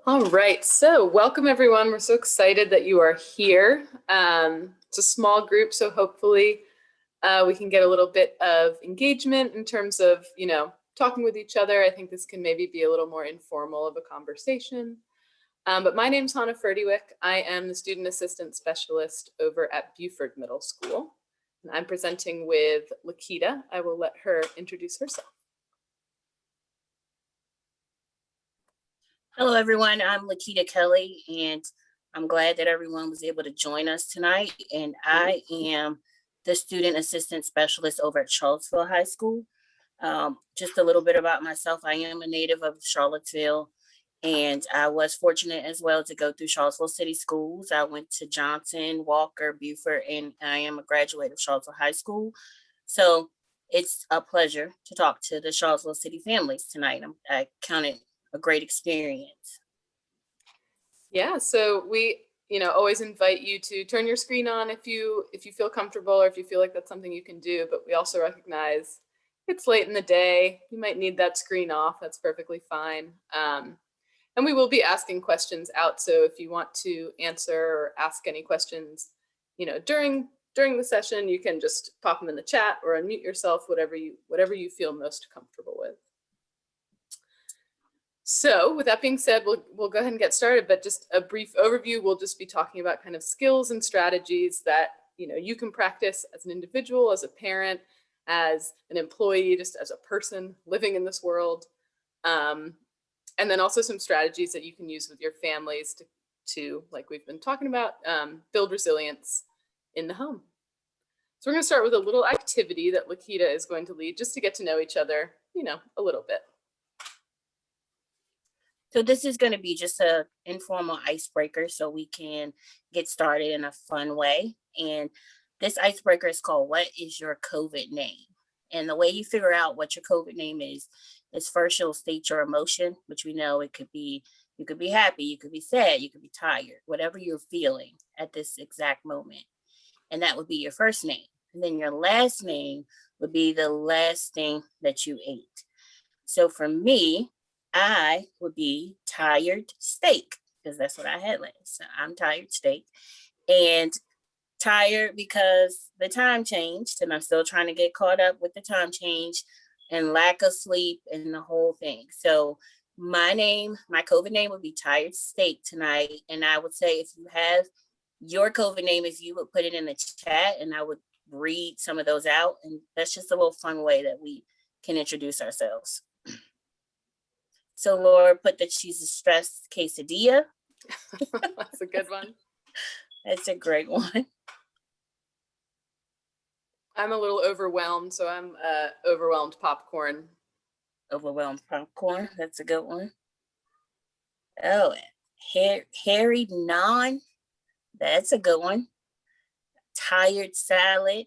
All right, so welcome everyone. We're so excited that you are here. It's a small group, so hopefully we can get a little bit of engagement in terms of, talking with each other. I think this can maybe be a little more informal of a conversation. But my name's Hannah Ferdywick. I am the Student Assistant Specialist over at Buford Middle School. And I'm presenting with Lakita. I will let her introduce herself. Hello, everyone. I'm Lakita Kelly, and I'm glad that everyone was able to join us tonight. And I am the Student Assistant Specialist over at Charlottesville High School. Just a little bit about myself. I am a native of Charlottesville, and I was fortunate as well to go through Charlottesville City Schools. I went to Johnson, Walker, Buford, and I am a graduate of Charlottesville High School. So it's a pleasure to talk to the Charlottesville City families tonight. I count it a great experience. Yeah, so we, always invite you to turn your screen on if you feel comfortable or if you feel like that's something you can do, but we also recognize it's late in the day. You might need that screen off. That's perfectly fine. And we will be asking questions out. So if you want to answer or ask any questions, during the session, you can just pop them in the chat or unmute yourself, whatever you feel most comfortable with. So with that being said, we'll go ahead and get started, but just a brief overview. We'll just be talking about kind of skills and strategies that, you can practice as an individual, as a parent, as an employee, just as a person living in this world. And then also some strategies that you can use with your families to like we've been talking about, build resilience in the home. So we're going to start with a little activity that Lakita is going to lead just to get to know each other, a little bit. So this is going to be just an informal icebreaker so we can get started in a fun way. And this icebreaker is called, "What is your COVID name?" And the way you figure out what your COVID name is first you'll state your emotion, which we know you could be happy, you could be sad, you could be tired, whatever you're feeling at this exact moment. And that would be your first name. And then your last name would be the last thing that you ate. So for me, I would be tired steak because that's what I had last. So I'm tired steak, and tired because the time changed and I'm still trying to get caught up with the time change and lack of sleep and the whole thing. So my COVID name would be tired steak tonight. And I would say if you have your COVID name, if you would put it in the chat and I would read some of those out. And that's just a little fun way that we can introduce ourselves. So Laura put that she's a stressed quesadilla. That's a good one. That's a great one. I'm a little overwhelmed, so I'm overwhelmed popcorn. Overwhelmed popcorn. That's a good one. Oh, harried naan. That's a good one. Tired salad.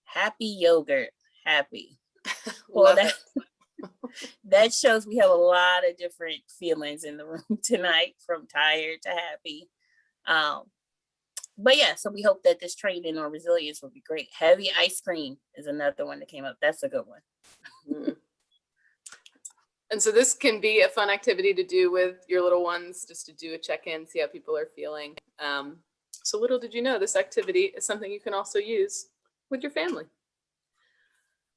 Happy yogurt. Happy. Well, that shows we have a lot of different feelings in the room tonight, from tired to happy. But yeah, so we hope that this training on resilience will be great. Heavy ice cream is another one that came up. That's a good one. Mm-hmm. And so this can be a fun activity to do with your little ones, just to do a check-in, see how people are feeling. So little did you know, this activity is something you can also use with your family.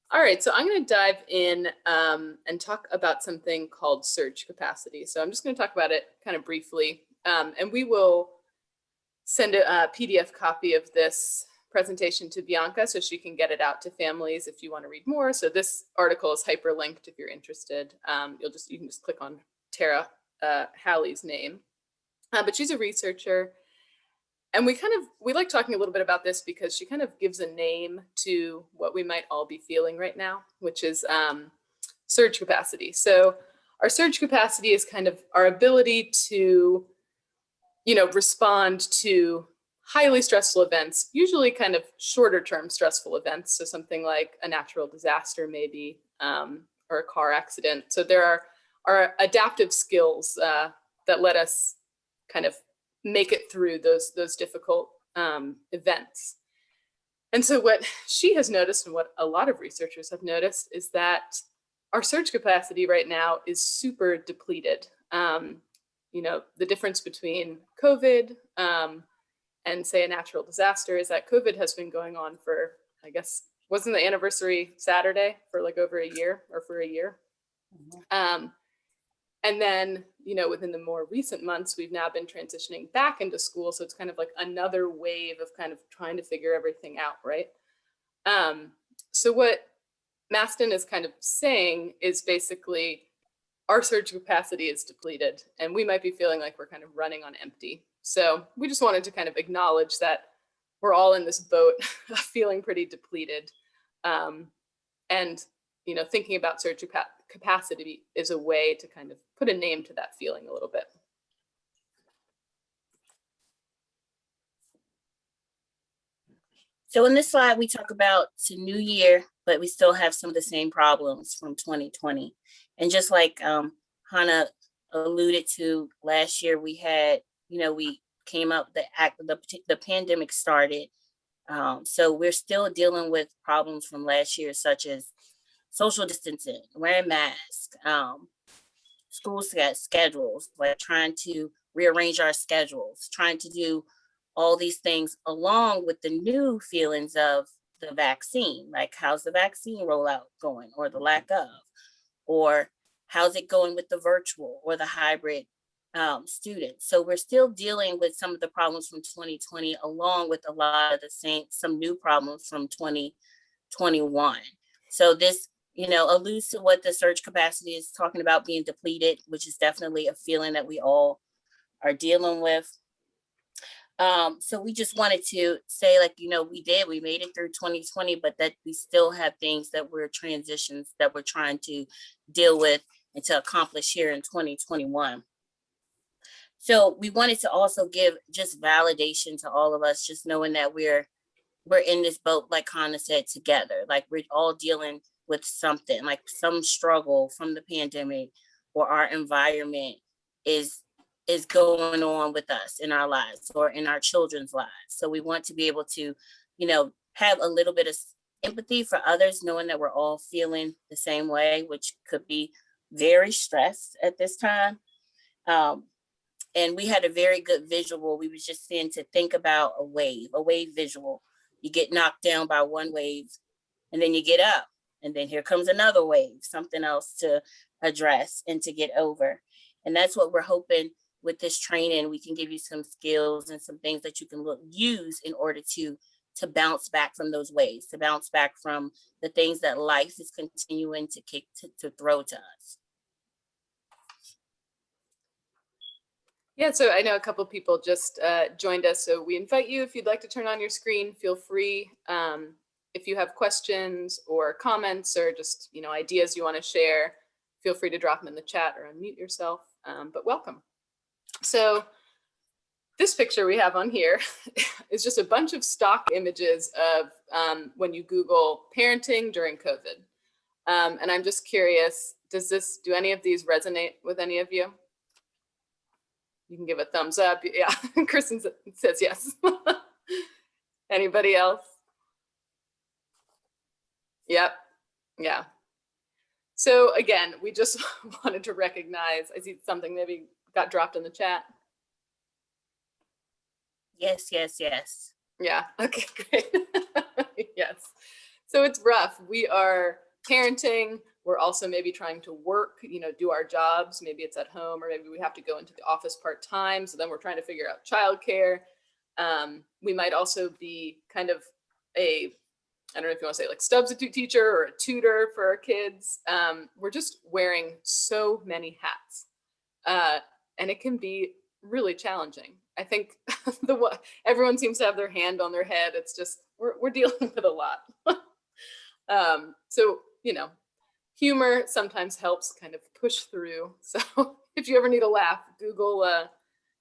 All right, so I'm going to dive in and talk about something called surge capacity. So I'm just going to talk about it kind of briefly, and we will send a PDF copy of this presentation to Bianca so she can get it out to families if you want to read more. So this article is hyperlinked if you're interested. You can just click on Tara Halley's name, but she's a researcher. And we like talking a little bit about this because she kind of gives a name to what we might all be feeling right now, which is surge capacity. So our surge capacity is kind of our ability to, respond to highly stressful events, usually kind of shorter term stressful events. So something like a natural disaster maybe, or a car accident. So there are our adaptive skills that let us kind of make it through those difficult events. And so what she has noticed, and what a lot of researchers have noticed, is that our surge capacity right now is super depleted. the difference between COVID and say a natural disaster is that COVID has been going on for, I guess, wasn't the anniversary Saturday for like over a year or for a year. And then, within the more recent months, we've now been transitioning back into school. So it's kind of like another wave of kind of trying to figure everything out, right? So what Maston is kind of saying is basically our surge capacity is depleted and we might be feeling like we're kind of running on empty. So we just wanted to kind of acknowledge that we're all in this boat feeling pretty depleted. And thinking about surge capacity is a way to kind of put a name to that feeling a little bit. So in this slide, we talk about it's a new year, but we still have some of the same problems from 2020. And just like Hannah alluded to, last year we had, we came up, the pandemic started. So we're still dealing with problems from last year, such as social distancing, wearing masks, school schedules, like trying to rearrange our schedules, trying to do all these things along with the new feelings of the vaccine, like how's the vaccine rollout going or the lack of, or how's it going with the virtual or the hybrid students. So we're still dealing with some of the problems from 2020, along with a lot of some new problems from 2021. So this, alludes to what the surge capacity is talking about, being depleted, which is definitely a feeling that we all are dealing with. So we just wanted to say, like, we made it through 2020, but that we still have things that we're transitions that we're trying to deal with and to accomplish here in 2021. So we wanted to also give just validation to all of us, just knowing that we're in this boat, like Hannah said, together. Like we're all dealing with something, like some struggle from the pandemic, or our environment is going on with us in our lives or in our children's lives. So we want to be able to, have a little bit of empathy for others, knowing that we're all feeling the same way, which could be very stressed at this time. And we had a very good visual. We was just saying to think about a wave visual. You get knocked down by one wave and then you get up and then here comes another wave, something else to address and to get over. And that's what we're hoping with this training. We can give you some skills and some things that you can use in order to bounce back from those waves, to bounce back from the things that life is continuing to throw to us. Yeah, so I know a couple of people just joined us, so we invite you, if you'd like to turn on your screen, feel free. If you have questions or comments or just ideas you want to share, feel free to drop them in the chat or unmute yourself, but welcome. So this picture we have on here is just a bunch of stock images of when you Google parenting during COVID. And I'm just curious, do any of these resonate with any of you? You can give a thumbs up. Yeah, Kristen says yes. Anybody else? Yep. Yeah. So again, we just wanted to recognize, I see something maybe got dropped in the chat. Yes. Yeah, okay, great. Yes. So it's rough. We are parenting. We're also maybe trying to work, do our jobs. Maybe it's at home, or maybe we have to go into the office part-time. So then we're trying to figure out childcare. We might also be kind of I don't know if you want to say like substitute teacher or a tutor for our kids. We're just wearing so many hats. And it can be really challenging. I think everyone seems to have their hand on their head. It's just, we're dealing with a lot. So, humor sometimes helps kind of push through. So if you ever need a laugh, Google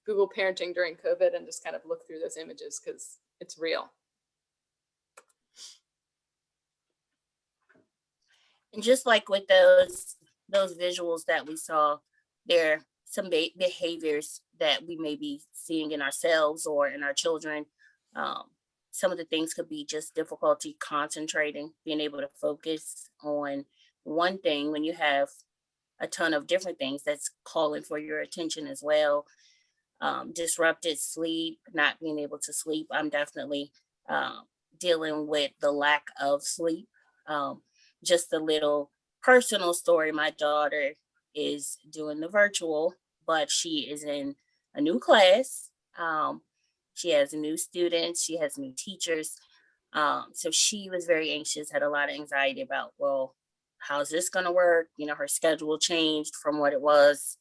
parenting during COVID and just kind of look through those images because it's real. And just like with those visuals that we saw, there are some behaviors that we may be seeing in ourselves or in our children. Some of the things could be just difficulty concentrating, being able to focus on one thing when you have a ton of different things that's calling for your attention as well. Disrupted sleep, not being able to sleep. I'm definitely um, dealing with the lack of sleep. Um, just a little personal story. My daughter is doing the virtual, but she is in a new class. She has new students, she has new teachers. So she was very anxious, had a lot of anxiety about, well, how's this going to work? You know, her schedule changed from what it was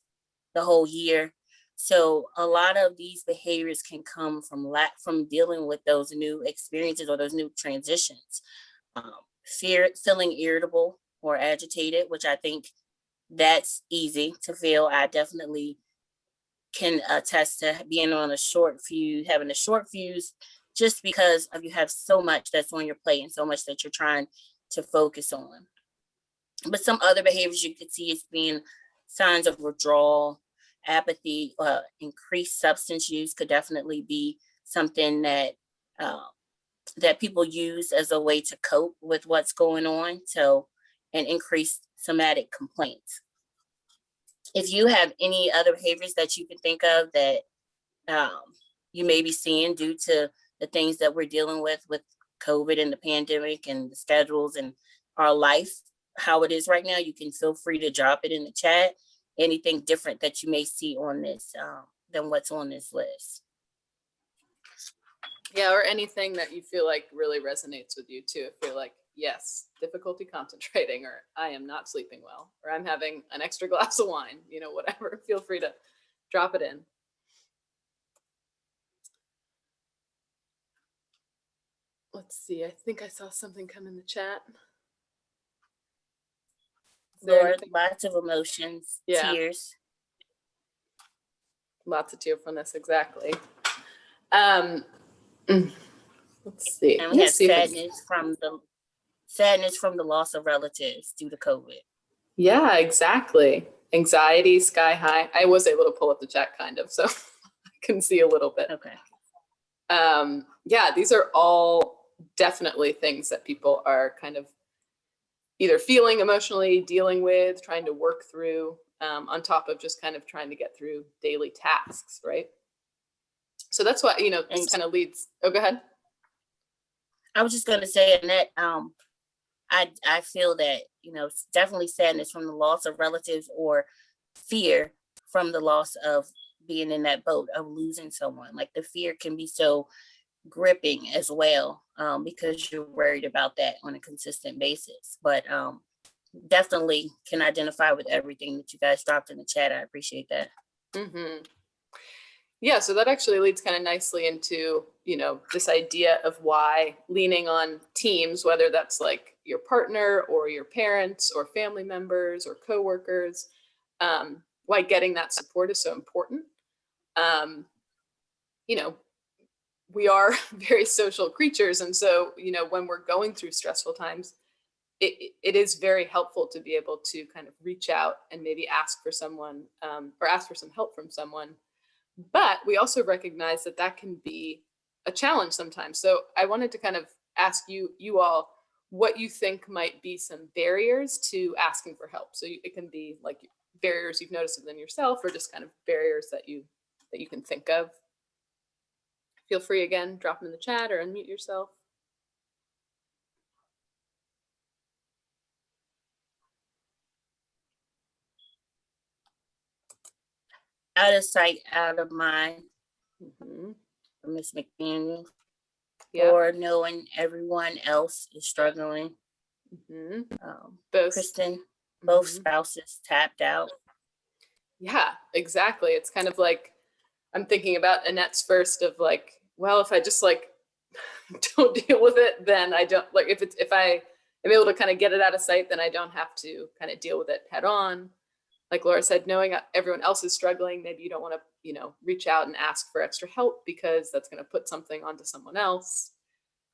the whole year. So a lot of these behaviors can come from dealing with those new experiences or those new transitions. Fear, feeling irritable or agitated, which I think that's easy to feel. I definitely can attest to being on a short fuse, having a short fuse, just because of you have so much that's on your plate and so much that you're trying to focus on. But some other behaviors you could see is being signs of withdrawal, apathy, increased substance use could definitely be something that uh, that people use as a way to cope with what's going on. So, and increased somatic complaints. If you have any other behaviors that you can think of that um, you may be seeing due to the things that we're dealing with COVID and the pandemic and the schedules and our life, how it is right now, you can feel free to drop it in the chat. Anything different that you may see on this than what's on this list. Yeah, or anything that you feel like really resonates with you too. If you're like, yes, difficulty concentrating, or I am not sleeping well, or I'm having an extra glass of wine, you know, whatever, feel free to drop it in. Let's see, I think I saw something come in the chat. Lord, lots of emotions, Yeah. tears. Lots of tearfulness, exactly. Let's see. And we have sadness from the loss of relatives due to COVID. Yeah, exactly. Anxiety, sky high. I was able to pull up the chat kind of, so I can see a little bit. Okay. Yeah, these are all definitely things that people are kind of either feeling emotionally, dealing with, trying to work through, on top of just kind of trying to get through daily tasks, right? So that's what, you know, this kind of leads. Oh, go ahead. I was just going to say, Annette, I feel that, you know, definitely sadness from the loss of relatives or fear from the loss of being in that boat of losing someone. Like the fear can be so gripping as well, because you're worried about that on a consistent basis. But definitely can identify with everything that you guys dropped in the chat. I appreciate that. Mm-hmm. Yeah, so that actually leads kind of nicely into, you know, this idea of why leaning on teams, whether that's like your partner or your parents or family members or coworkers, why getting that support is so important. You know, we are very social creatures. And so, you know, when we're going through stressful times, it is very helpful to be able to kind of reach out and maybe ask for someone, or ask for some help from someone. But we also recognize that that can be a challenge sometimes. So I wanted to kind of ask you all what you think might be some barriers to asking for help. So it can be like barriers you've noticed within yourself, or just kind of barriers that you can think of. Feel free, again, drop them in the chat or unmute yourself. Out of sight, out of mind. Miss McDaniel. Yeah. Or knowing everyone else is struggling. Kristen, both spouses tapped out. Yeah, exactly. It's kind of like, I'm thinking about Annette's first of like, well, if I just like don't deal with it, then I don't like, if I am able to kind of get it out of sight, then I don't have to kind of deal with it head on. Like Laura said, knowing everyone else is struggling, maybe you don't want to, you know, reach out and ask for extra help because that's going to put something onto someone else.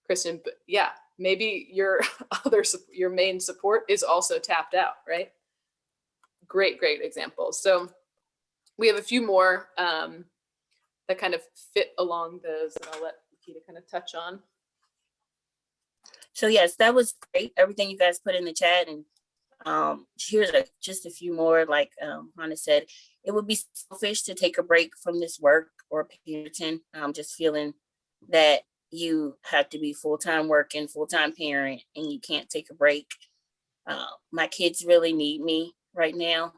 Kristen, but yeah, maybe your your main support is also tapped out, right? Great examples. So we have a few more that kind of fit along those that I'll let Nikita kind of touch on. So yes, that was great. Everything you guys put in the chat, and Just a few more, like Hannah said, it would be selfish to take a break from this work or parenting. Just feeling that you have to be full-time working, full-time parent, and you can't take a break. My kids really need me right now.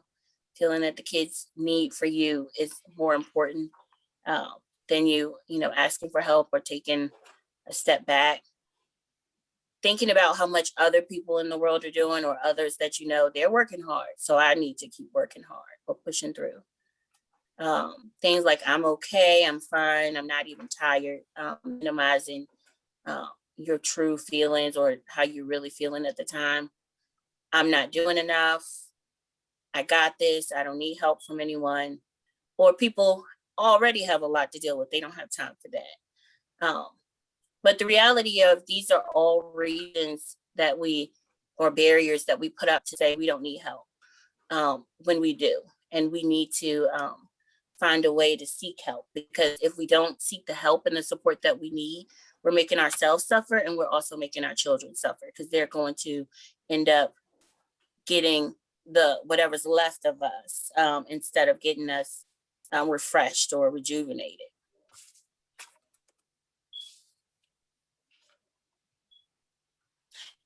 Feeling that the kids' need for you is more important uh, than asking for help or taking a step back. Thinking about how much other people in the world are doing, or others that they're working hard, so I need to keep working hard or pushing through. Things like I'm okay, I'm fine, I'm not even tired. Minimizing uh, your true feelings or how you're really feeling at the time. I'm not doing enough. I got this. I don't need help from anyone. Or people already have a lot to deal with. They don't have time for that. But the reality of these are all reasons or barriers that we put up to say we don't need help when we do. And we need to find a way to seek help, because if we don't seek the help and the support that we need, we're making ourselves suffer, and we're also making our children suffer, because they're going to end up getting the whatever's left of us instead of getting us refreshed or rejuvenated.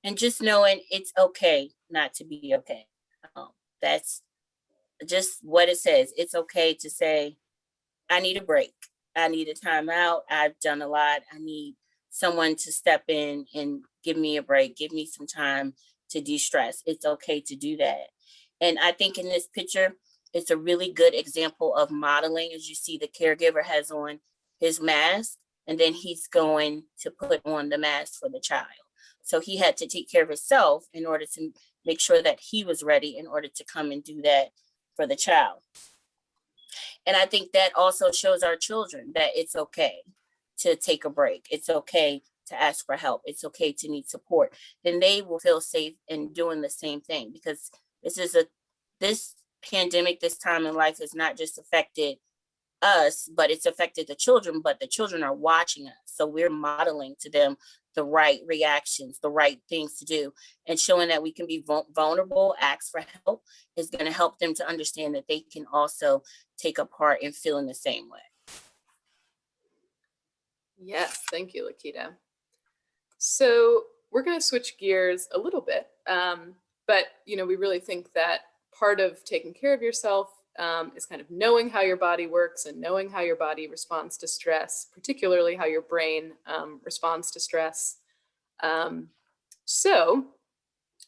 And just knowing it's okay not to be okay. That's just what it says. It's okay to say, I need a break. I need a timeout. I've done a lot. I need someone to step in and give me a break, give me some time to de-stress. It's okay to do that. And I think in this picture, it's a really good example of modeling. As you see, the caregiver has on his mask, and then he's going to put on the mask for the child. So he had to take care of himself in order to make sure that he was ready in order to come and do that for the child. And I think that also shows our children that it's okay to take a break. It's okay to ask for help. It's okay to need support. Then they will feel safe in doing the same thing, because this pandemic, this time in life, has not just affected us, but it's affected the children, but the children are watching us. So we're modeling to them the right reactions, the right things to do, and showing that we can be vulnerable, ask for help is going to help them to understand that they can also take a part in feeling the same way. Yes, thank you, Lakita. So we're going to switch gears a little bit, but we really think that part of taking care of yourself is kind of knowing how your body works and knowing how your body responds to stress, particularly how your brain responds to stress. So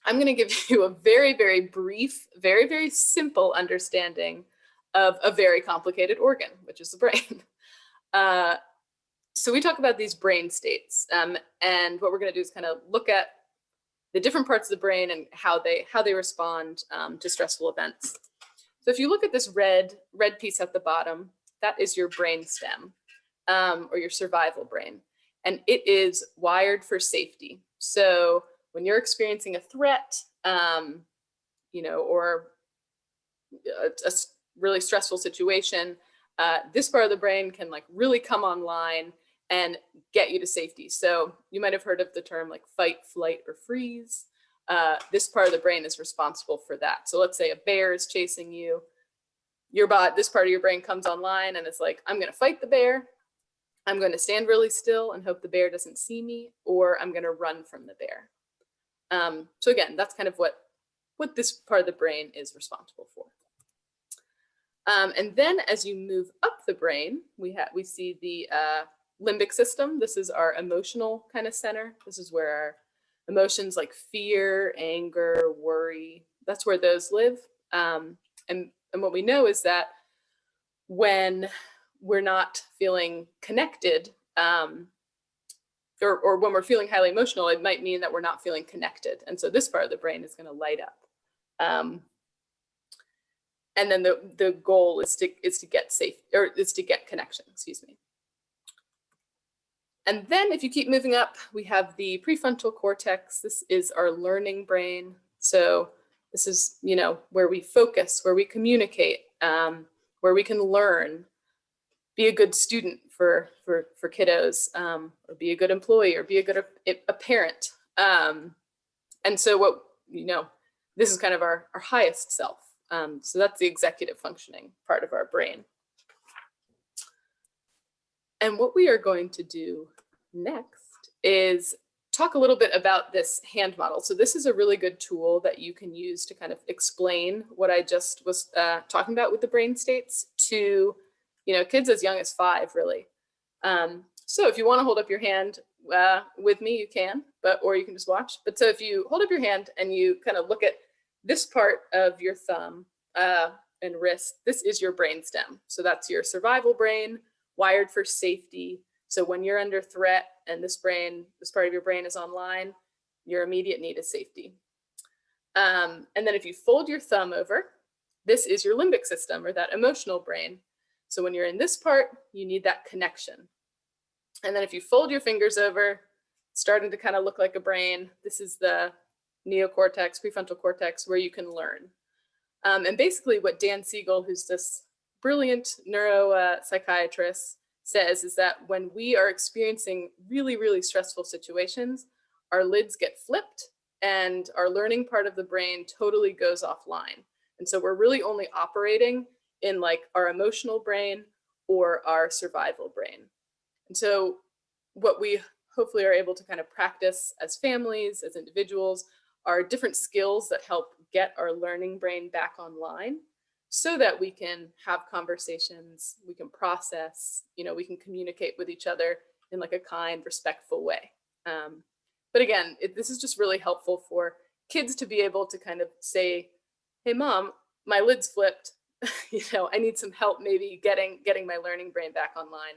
I'm going to give you a very, very brief, very, very simple understanding of a very complicated organ, which is the brain. So we talk about these brain states, and what we're going to do is kind of look at the different parts of the brain and how they respond to stressful events. So if you look at this red piece at the bottom, that is your brain stem, or your survival brain, and it is wired for safety. So when you're experiencing a threat, or a really stressful situation, this part of the brain can really come online and get you to safety. So you might have heard of the term like fight, flight, or freeze. This part of the brain is responsible for that. So let's say a bear is chasing you. This part of your brain comes online and it's like, I'm going to fight the bear. I'm going to stand really still and hope the bear doesn't see me, or I'm going to run from the bear. So again, that's kind of what this part of the brain is responsible for. And then as you move up the brain, we see the limbic system. This is our emotional kind of center. This is where our emotions like fear, anger, worry, that's where those live. And what we know is that when we're not feeling connected, or when we're feeling highly emotional, it might mean that we're not feeling connected. And so this part of the brain is going to light up. And then the goal is to get safe, or is to get connection, excuse me. And then if you keep moving up, we have the prefrontal cortex. This is our learning brain. So this is, where we focus, where we communicate, where we can learn, be a good student for kiddos, or be a good employee, or be a good a parent. And so what, this is kind of our highest self. So that's the executive functioning part of our brain. And what we are going to do next is talk a little bit about this hand model. So this is a really good tool that you can use to kind of explain what I just was talking about with the brain states to, kids as young as 5, really. So if you want to hold up your hand with me, you can, or you can just watch. But so if you hold up your hand and you kind of look at this part of your thumb and wrist, this is your brain stem. So that's your survival brain, wired for safety. So when you're under threat and this part of your brain is online, your immediate need is safety. And then if you fold your thumb over, this is your limbic system, or that emotional brain. So when you're in this part, you need that connection. And then if you fold your fingers over, starting to kind of look like a brain, this is the neocortex, prefrontal cortex, where you can learn. And basically what Dan Siegel, who's this brilliant neuropsychiatrist, says is that when we are experiencing really, really stressful situations, our lids get flipped and our learning part of the brain totally goes offline. And so we're really only operating in like our emotional brain or our survival brain. And so what we hopefully are able to kind of practice as families, as individuals, are different skills that help get our learning brain back online so that we can have conversations, we can process, we can communicate with each other in like a kind, respectful way. But again, this is just really helpful for kids to be able to kind of say, hey, Mom, my lid's flipped. I need some help maybe getting my learning brain back online.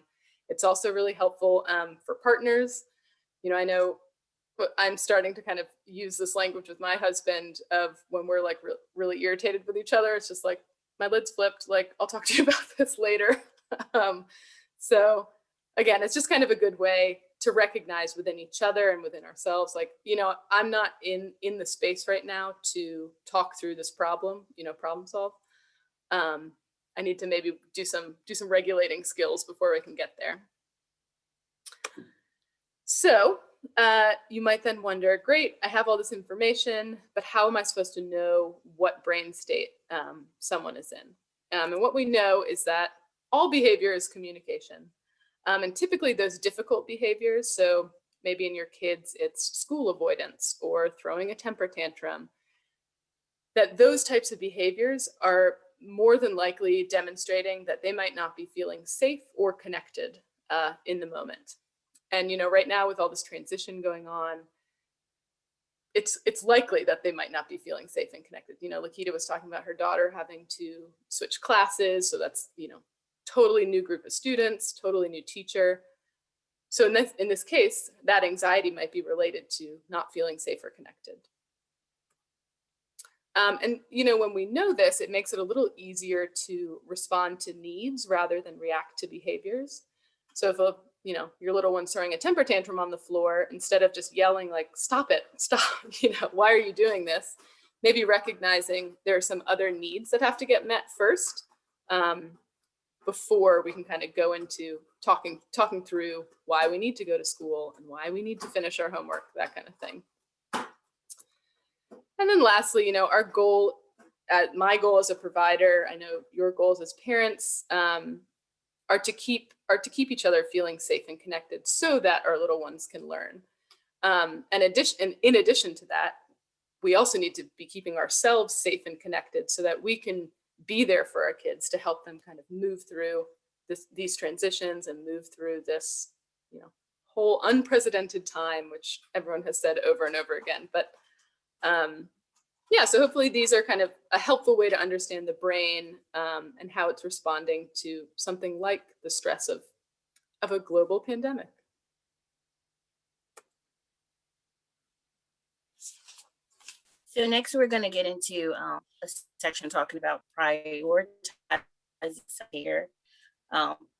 It's also really helpful for partners. I know I'm starting to kind of use this language with my husband of when we're like really irritated with each other. It's just like, my lid's flipped, like, I'll talk to you about this later. So again, it's just kind of a good way to recognize within each other and within ourselves, like, I'm not in the space right now to talk through this problem, problem solve. I need to maybe do some regulating skills before I can get there. So you might then wonder, great, I have all this information, but how am I supposed to know what brain state someone is in? And what we know is that all behavior is communication. And typically those difficult behaviors, so maybe in your kids, it's school avoidance or throwing a temper tantrum, that those types of behaviors are more than likely demonstrating that they might not be feeling safe or connected in the moment. And, right now with all this transition going on, it's likely that they might not be feeling safe and connected. Lakita was talking about her daughter having to switch classes. So that's, totally new group of students, totally new teacher. So in this case, that anxiety might be related to not feeling safe or connected. And, when we know this, it makes it a little easier to respond to needs rather than react to behaviors. So if your little one's throwing a temper tantrum on the floor, instead of just yelling like, stop it, stop, why are you doing this? Maybe recognizing there are some other needs that have to get met first before we can kind of go into talking through why we need to go to school and why we need to finish our homework, that kind of thing. And then lastly, our goal, my goal as a provider, I know your goals as parents, are to keep each other feeling safe and connected so that our little ones can learn. And in addition to that, we also need to be keeping ourselves safe and connected so that we can be there for our kids to help them kind of move through these transitions and move through this, whole unprecedented time, which everyone has said over and over again. But yeah, so hopefully these are kind of a helpful way to understand the brain and how it's responding to something like the stress of a global pandemic. So next we're going to get into a section talking about prioritizing here.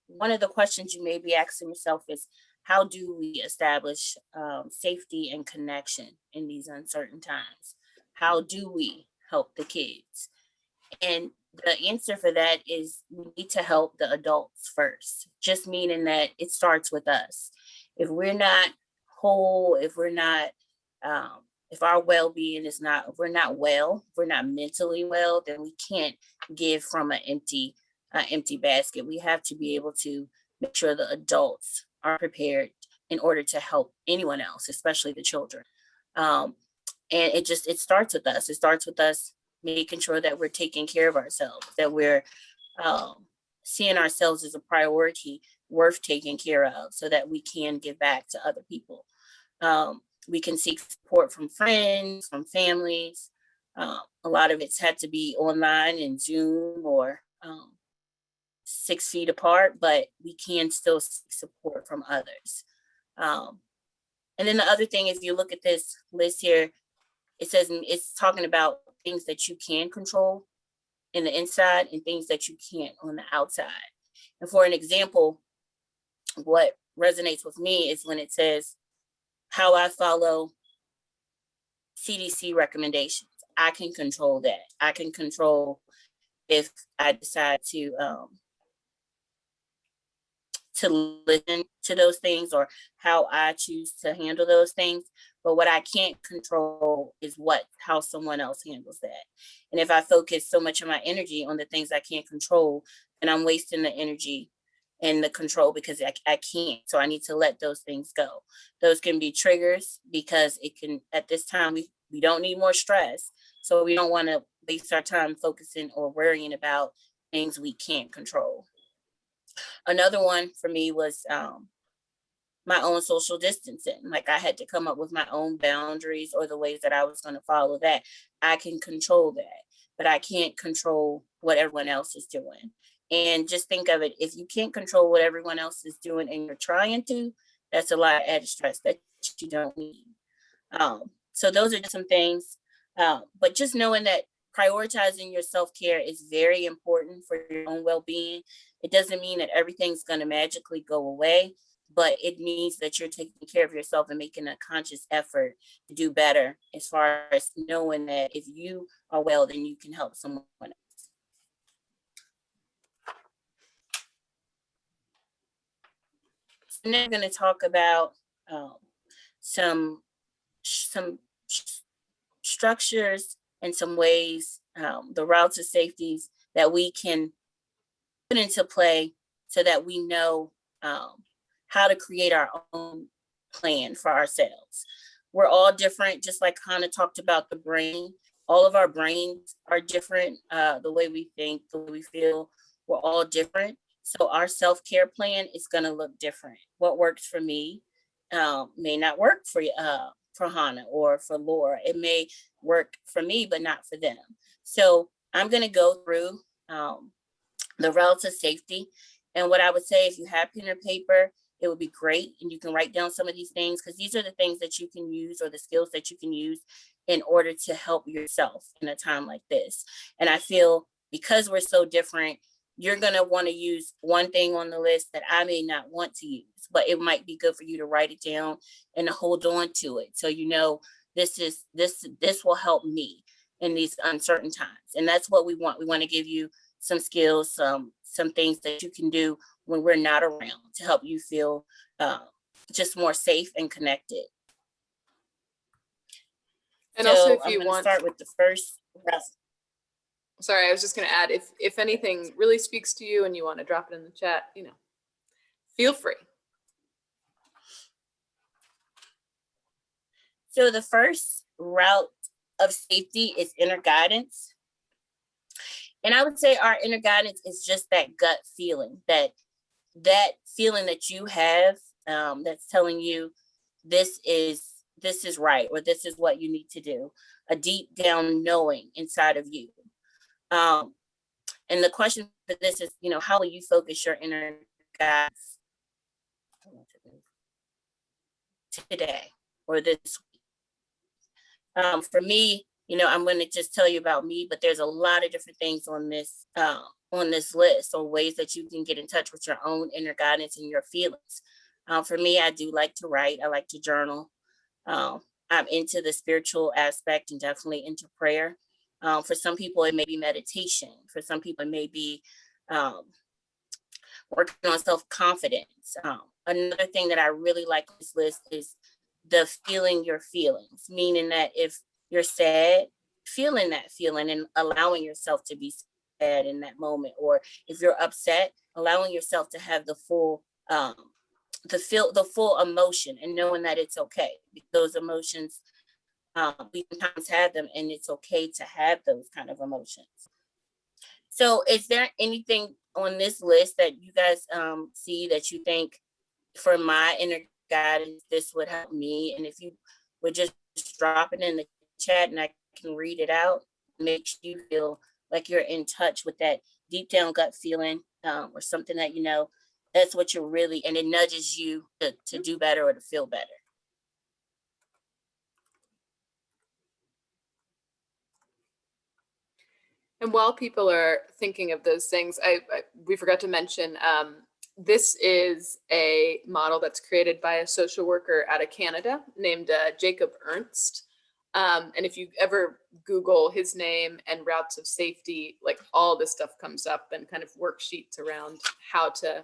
One of the questions you may be asking yourself is, how do we establish safety and connection in these uncertain times? How do we help the kids? And the answer for that is we need to help the adults first, just meaning that it starts with us. If we're not whole, if we're not if our well-being is not, if we're not well, if we're not mentally well, then we can't give from an empty basket. We have to be able to make sure the adults are prepared in order to help anyone else, especially the children. Um, and it starts with us. It starts with us making sure that we're taking care of ourselves, that we're um, seeing ourselves as a priority worth taking care of, so that we can give back to other people. Um, we can seek support from friends, from families. A lot of it's had to be online and Zoom or 6 feet apart, but we can still seek support from others. Um, and then the other thing, if you look at this list here, it says it's talking about things that you can control in the inside and things that you can't on the outside. And for an example, what resonates with me is when it says how I follow CDC recommendations. I can control that. I can control if I decide to listen to those things or how I choose to handle those things. But what I can't control is how someone else handles that. And if I focus so much of my energy on the things I can't control, then I'm wasting the energy and the control because I can't. So I need to let those things go. Those can be triggers because it can, at this time, we don't need more stress. So we don't want to waste our time focusing or worrying about things we can't control. Another one for me was my own social distancing. Like I had to come up with my own boundaries or the ways that I was going to follow that. I can control that, but I can't control what everyone else is doing. And just think of it, if you can't control what everyone else is doing and you're trying to, that's a lot of added stress that you don't need. So those are just some things. But just knowing that prioritizing your self-care is very important for your own well-being. It doesn't mean that everything's going to magically go away, but it means that you're taking care of yourself and making a conscious effort to do better, as far as knowing that if you are well, then you can help someone else. So now I'm going to talk about some structures and some ways, the routes of safeties that we can put into play so that we know how to create our own plan for ourselves. We're all different, just like Hannah talked about the brain. All of our brains are different. The way we think, the way we feel, we're all different. So our self-care plan is going to look different. What works for me may not work for Hannah or for Laura. It may work for me, but not for them. So I'm going to go through the routes of safety. And what I would say, if you have pen or paper, it would be great. And you can write down some of these things, because these are the things that you can use, or the skills that you can use in order to help yourself in a time like this. And I feel because we're so different, you're going to want to use one thing on the list that I may not want to use, but it might be good for you to write it down and to hold on to it. So, you know, this will help me in these uncertain times. And that's what we want. We want to give you some skills, some things that you can do when we're not around to help you feel just more safe and connected. And also, if I'm you going to want, start with the first route. sorry, I was just going to add, if anything really speaks to you and you want to drop it in the chat, you know, feel free. So the first route of safety is inner guidance. And I would say our inner guidance is just that gut feeling, that feeling that you have that's telling you this is right, or this is what you need to do. A deep down knowing inside of you. And the question for this is, you know, how will you focus your inner guidance today or this week? For me, you know, I'm going to just tell you about me, but there's a lot of different things on this list, or ways that you can get in touch with your own inner guidance and your feelings. For me, I do like to write. I like to journal. I'm into the spiritual aspect and definitely into prayer. For some people, it may be meditation. For some people, it may be working on self-confidence. Another thing that I really like on this list is the feeling your feelings, meaning that if you're sad, feeling that feeling and allowing yourself to be sad in that moment, or if you're upset, allowing yourself to have the full the full emotion and knowing that it's okay. Those emotions, we sometimes have them, and it's okay to have those kind of emotions. So is there anything on this list that you guys see that you think for my inner guidance, this would help me? And if you would just drop it in the chat and I can read it out, makes you feel like you're in touch with that deep down gut feeling, or something that you know that's what you're really, and it nudges you to do better or to feel better. And while people are thinking of those things, we forgot to mention, this is a model that's created by a social worker out of Canada named Jacob Ernst. And if you ever Google his name and routes of safety, like all this stuff comes up, and kind of worksheets around how to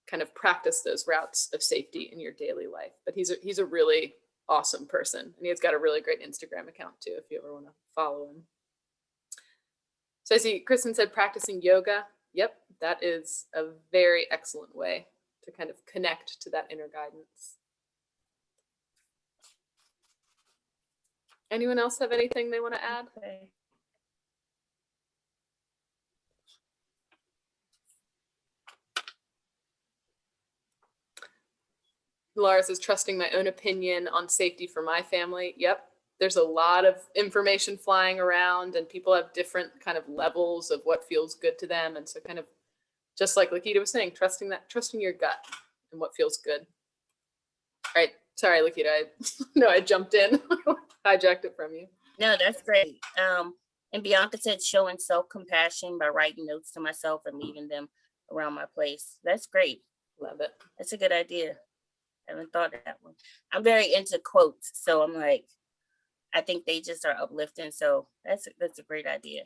kind of practice those routes of safety in your daily life. But he's a really awesome person, and he's got a really great Instagram account too, if you ever want to follow him. So I see Kristen said practicing yoga. Yep, that is a very excellent way to kind of connect to that inner guidance. Anyone else have anything they want to add? Okay. Laura says, trusting my own opinion on safety for my family. Yep. There's a lot of information flying around, and people have different kind of levels of what feels good to them. And so kind of just like Lakita was saying, trusting your gut and what feels good. All right. Sorry, Lakita. I jumped in, hijacked it from you. No, that's great. And Bianca said showing self-compassion by writing notes to myself and leaving them around my place. That's great. Love it. That's a good idea. I haven't thought of that one. I'm very into quotes, so I'm like, I think they just are uplifting. So that's a great idea.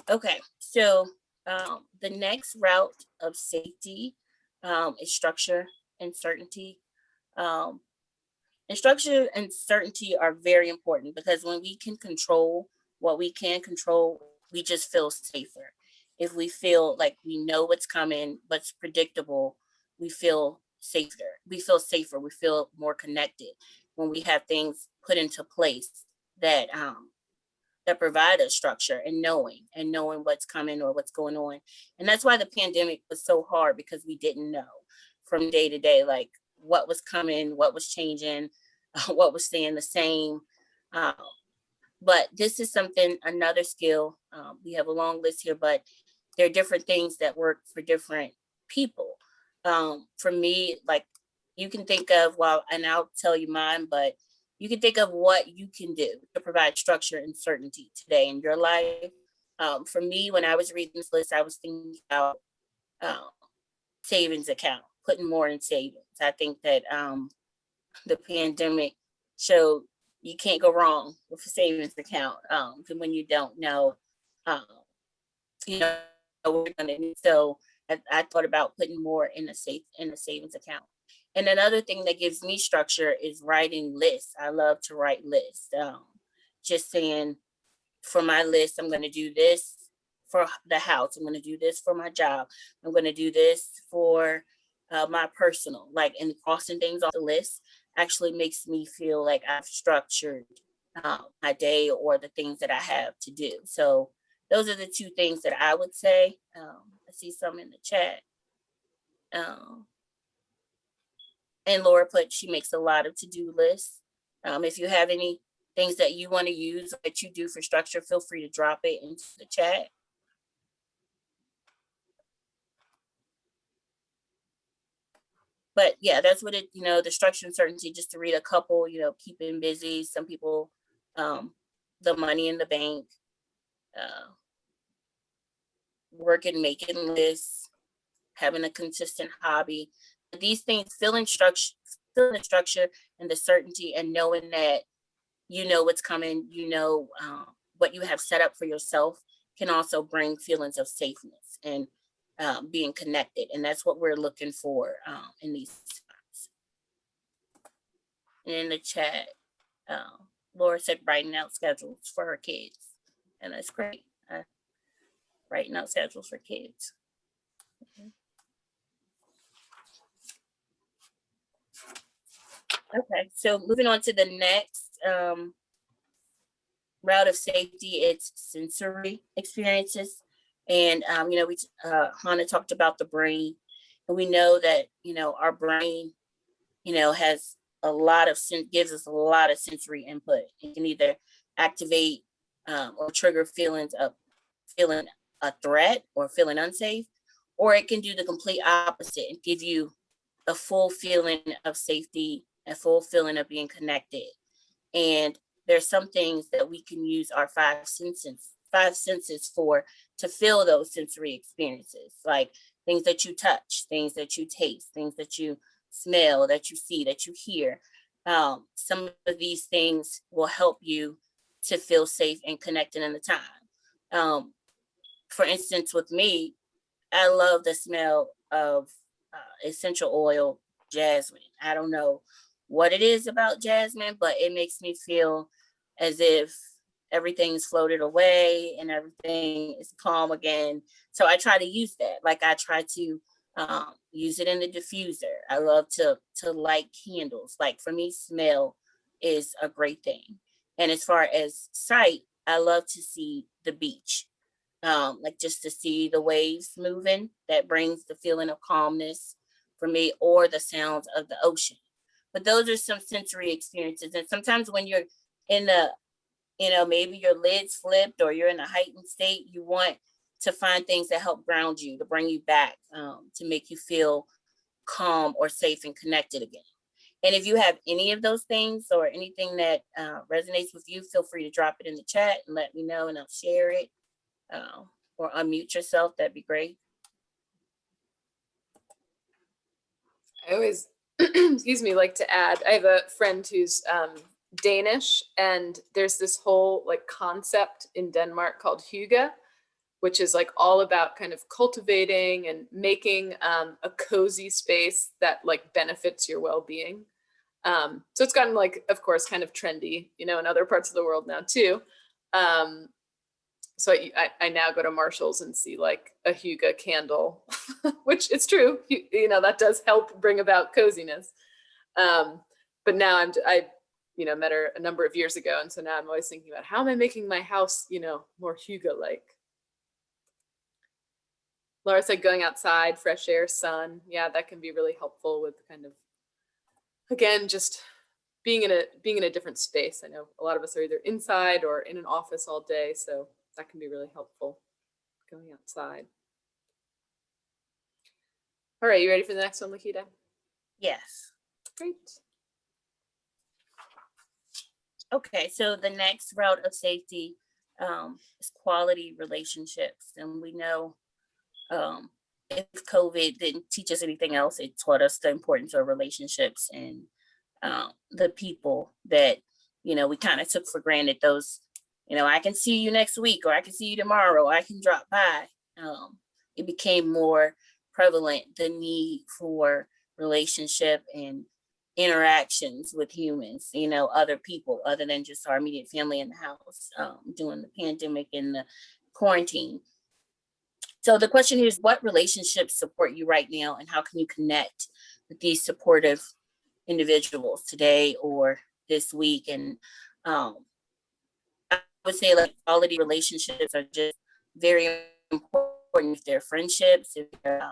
Okay, so the next route of safety is structure and certainty. Um, and structure and certainty are very important, because when we can control what we can control, we just feel safer. If we feel like we know what's coming, what's predictable, we feel safer. We feel safer. We feel more connected when we have things put into place that that provide us structure and knowing what's coming or what's going on. And that's why the pandemic was so hard, because we didn't know from day to day, like what was coming, what was changing, what was staying the same. But this is something, another skill. We have a long list here, but there are different things that work for different people. For me, like, you can think of, well, and I'll tell you mine, but you can think of what you can do to provide structure and certainty today in your life. For me, when I was reading this list, I was thinking about savings account, putting more in savings. I think that the pandemic showed you can't go wrong with a savings account, when you don't know, um, you know, what you're gonna need. So I thought about putting more in a savings account. And another thing that gives me structure is writing lists. I love to write lists. Just saying, for my list, I'm going to do this for the house. I'm going to do this for my job. I'm going to do this for my personal, like, and crossing things off the list actually makes me feel like I've structured my day or the things that I have to do. So those are the two things that I would say. I see some in the chat. And Laura put, she makes a lot of to-do lists. If you have any things that you want to use that you do for structure, feel free to drop it into the chat. But yeah, that's what it, the structure and certainty, just to read a couple, keeping busy. Some people, the money in the bank, working, making lists, having a consistent hobby. These things, feeling the structure and the certainty, and knowing that you know what's coming, what you have set up for yourself, can also bring feelings of safeness. And being connected. And that's what we're looking for in these spots. And in the chat, Laura said writing out schedules for her kids. And that's great. Writing out schedules for kids. Okay, so moving on to the next route of safety, it's sensory experiences. And, Hannah talked about the brain, and we know that, our brain, has gives us a lot of sensory input. It can either activate or trigger feelings of feeling a threat or feeling unsafe, or it can do the complete opposite and give you a full feeling of safety, a full feeling of being connected. And there's some things that we can use our five senses for to feel those sensory experiences, like things that you touch, things that you taste, things that you smell, that you see, that you hear. Some of these things will help you to feel safe and connected in the time. For instance, with me, I love the smell of essential oil jasmine. I don't know what it is about jasmine, but it makes me feel as if everything's floated away and everything is calm again. So I try to use that. Like I try to use it in the diffuser. I love to light candles. Like for me, smell is a great thing. And as far as sight, I love to see the beach. Like just to see the waves moving, that brings the feeling of calmness for me, or the sounds of the ocean. But those are some sensory experiences. And sometimes when you're in the, maybe your lid's flipped or you're in a heightened state, you want to find things that help ground you, to bring you back, to make you feel calm or safe and connected again. And if you have any of those things or anything that resonates with you, feel free to drop it in the chat and let me know, and I'll share it. Or unmute yourself, that'd be great. I always, excuse me, like to add, I have a friend who's Danish, and there's this whole like concept in Denmark called hygge, which is like all about kind of cultivating and making a cozy space that like benefits your well-being. So it's gotten like, of course, kind of trendy, in other parts of the world now too. So I now go to Marshall's and see like a hygge candle, which it's true, that does help bring about coziness. But now I met her a number of years ago. And so now I'm always thinking about how am I making my house, more hygge-like. Laura said going outside, fresh air, sun. Yeah, that can be really helpful with kind of, again, just being in a different space. I know a lot of us are either inside or in an office all day. So that can be really helpful, going outside. All right, you ready for the next one, Lakita? Yes. Great. Okay, so the next route of safety is quality relationships. And we know if COVID didn't teach us anything else, it taught us the importance of relationships and the people that, we kind of took for granted. Those, I can see you next week, or I can see you tomorrow, or I can drop by. It became more prevalent, the need for relationship and interactions with humans, other people other than just our immediate family in the house during the pandemic and the quarantine. So the question is, what relationships support you right now, and how can you connect with these supportive individuals today or this week? And I would say like quality relationships are just very important. If they're friendships, if they're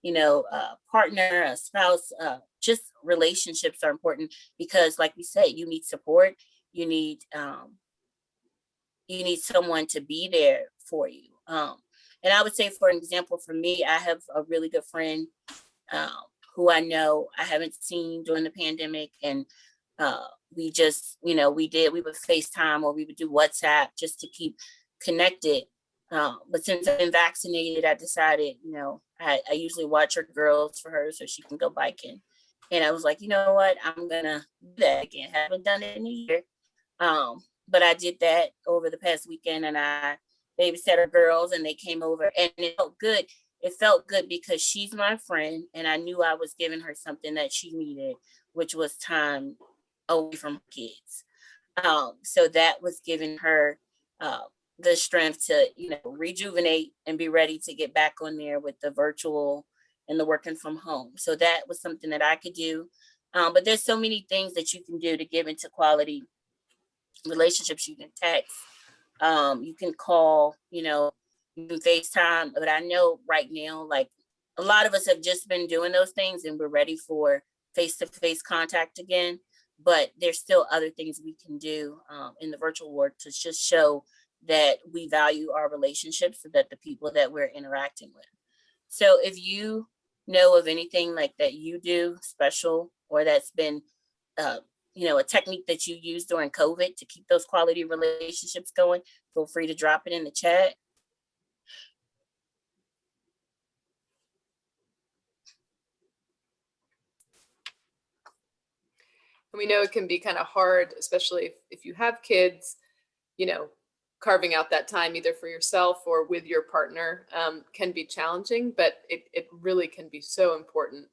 a partner, a spouse, just relationships are important, because like we said, you need support, you need someone to be there for you. And I would say, for example, for me, I have a really good friend who I know I haven't seen during the pandemic, and we just, we would FaceTime or we would do WhatsApp just to keep connected. But since I've been vaccinated, I decided, I usually watch her girls for her so she can go biking. And I was like, you know what, I'm gonna do that again. Haven't done it in a year. But I did that over the past weekend, and I babysat her girls, and they came over, and it felt good. it felt good because she's my friend and I knew I was giving her something that she needed, which was time away from kids. So that was giving her uh, the strength to, rejuvenate and be ready to get back on there with the virtual and the working from home. So that was something that I could do. But there's so many things that you can do to give into quality relationships. You can text, you can call, you can FaceTime. But I know right now, like a lot of us have just been doing those things and we're ready for face-to-face contact again. But there's still other things we can do in the virtual world to just show that we value our relationships so that the people that we're interacting with. So if you know of anything like that you do special or that's been uh, a technique that you use during COVID to keep those quality relationships going, feel free to drop it in the chat. And we know it can be kind of hard, especially if you have kids, carving out that time either for yourself or with your partner can be challenging, but it really can be so important.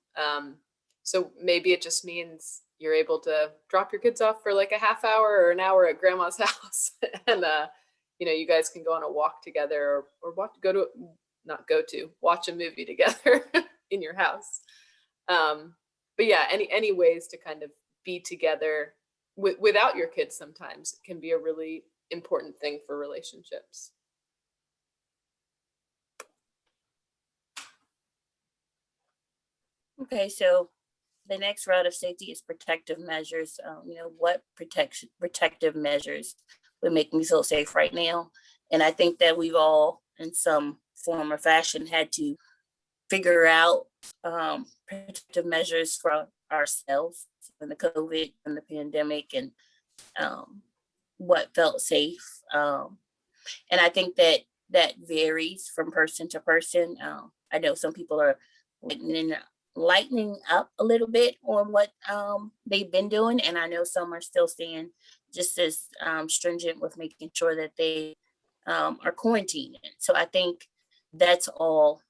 So maybe it just means you're able to drop your kids off for like a half hour or an hour at grandma's house and you guys can go on a walk together or watch a movie together in your house. But yeah, any ways to kind of be together without your kids sometimes can be a really important thing for relationships. Okay, so the next route of safety is protective measures. What protective measures would make me feel safe right now? And I think that we've all, in some form or fashion, had to figure out protective measures for ourselves in the COVID and the pandemic, and what felt safe. And I think that varies from person to person. I know some people are lightening up a little bit on what they've been doing, and I know some are still staying just as stringent with making sure that they are quarantining. So I think that's all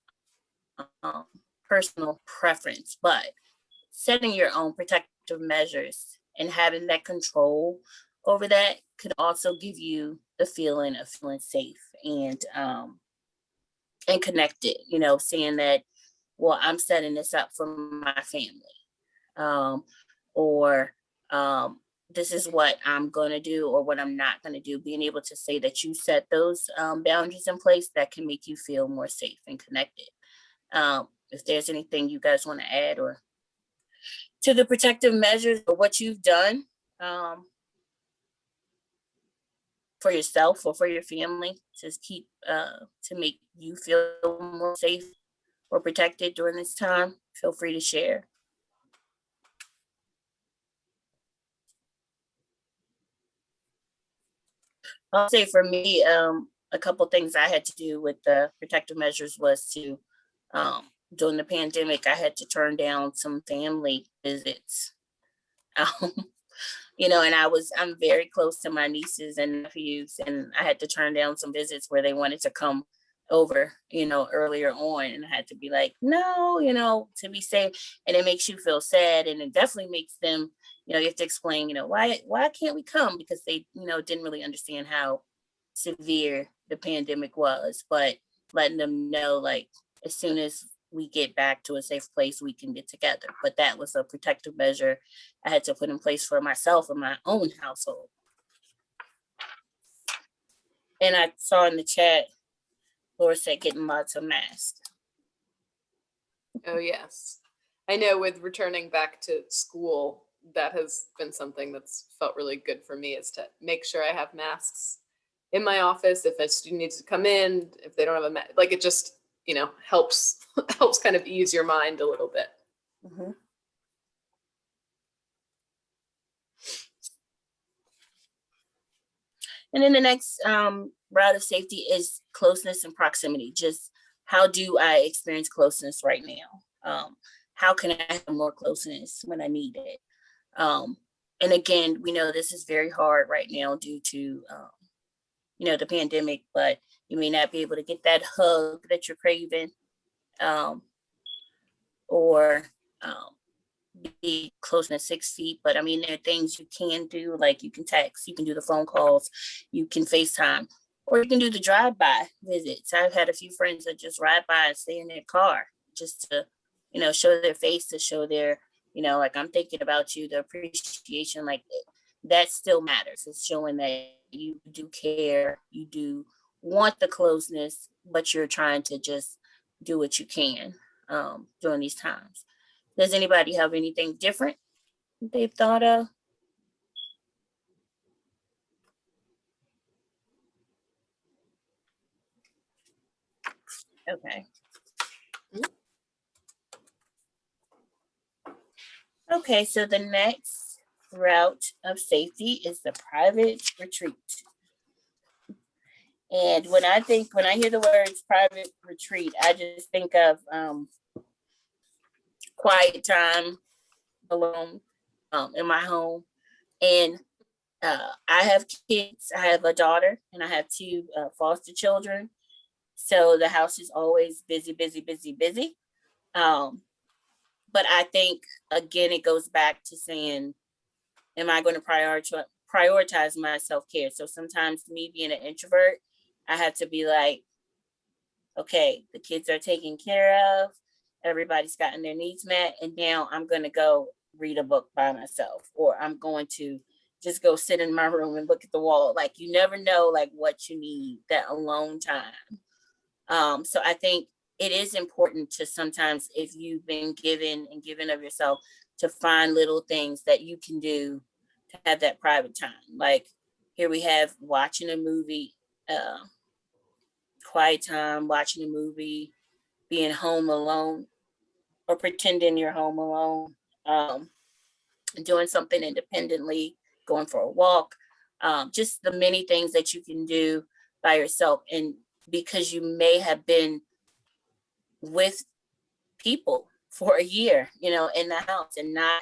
personal preference, but setting your own protective measures and having that control over that could also give you the feeling of feeling safe and connected, seeing that, well, I'm setting this up for my family. Or this is what I'm going to do or what I'm not going to do. Being able to say that you set those boundaries in place, that can make you feel more safe and connected. If there's anything you guys want to add or to the protective measures or what you've done for yourself or for your family to keep to make you feel more safe or protected during this time, feel free to share. I'll say for me, a couple things I had to do with the protective measures was to, during the pandemic, I had to turn down some family visits. Um, and I'm very close to my nieces and nephews, and I had to turn down some visits where they wanted to come over, earlier on, and I had to be like, no, to be safe. And it makes you feel sad, and it definitely makes them, you have to explain, why can't we come? Because they, didn't really understand how severe the pandemic was, but letting them know, like, as soon as we get back to a safe place, we can get together. But that was a protective measure I had to put in place for myself and my own household. And I saw in the chat, Laura said getting lots of masks. Oh, yes. I know with returning back to school, that has been something that's felt really good for me, is to make sure I have masks in my office. If a student needs to come in, if they don't have a mask, like it just, helps kind of ease your mind a little bit. Mm-hmm. And then the next route of safety is closeness and proximity. Just how do I experience closeness right now? How can I have more closeness when I need it? And again, we know this is very hard right now due to, the pandemic, but you may not be able to get that hug that you're craving or be closer to 6 feet. But I mean, there are things you can do, like you can text, you can do the phone calls, you can FaceTime, or you can do the drive-by visits. I've had a few friends that just ride by and stay in their car just to, show their face, to show their, like, I'm thinking about you, the appreciation, like that still matters. It's showing that you do care, you do want the closeness, but you're trying to just do what you can during these times. Does anybody have anything different they've thought of? Okay. Okay, so the next route of safety is the private retreat. And when I hear the words private retreat, I just think of quiet time alone in my home. And I have kids. I have a daughter and I have two foster children. So the house is always busy, busy, busy, busy. But I think, again, it goes back to saying, am I going to prioritize my self-care? So sometimes, me being an introvert, I have to be like, okay, the kids are taken care of, everybody's gotten their needs met, and now I'm going to go read a book by myself, or I'm going to just go sit in my room and look at the wall. Like, you never know, like, what you need, that alone time. So I think it is important to sometimes, if you've been given of yourself, to find little things that you can do to have that private time. Like, here we have watching a movie, quiet time, watching a movie, being home alone, or pretending you're home alone, doing something independently, going for a walk, just the many things that you can do by yourself. And because you may have been with people for a year, in the house, and not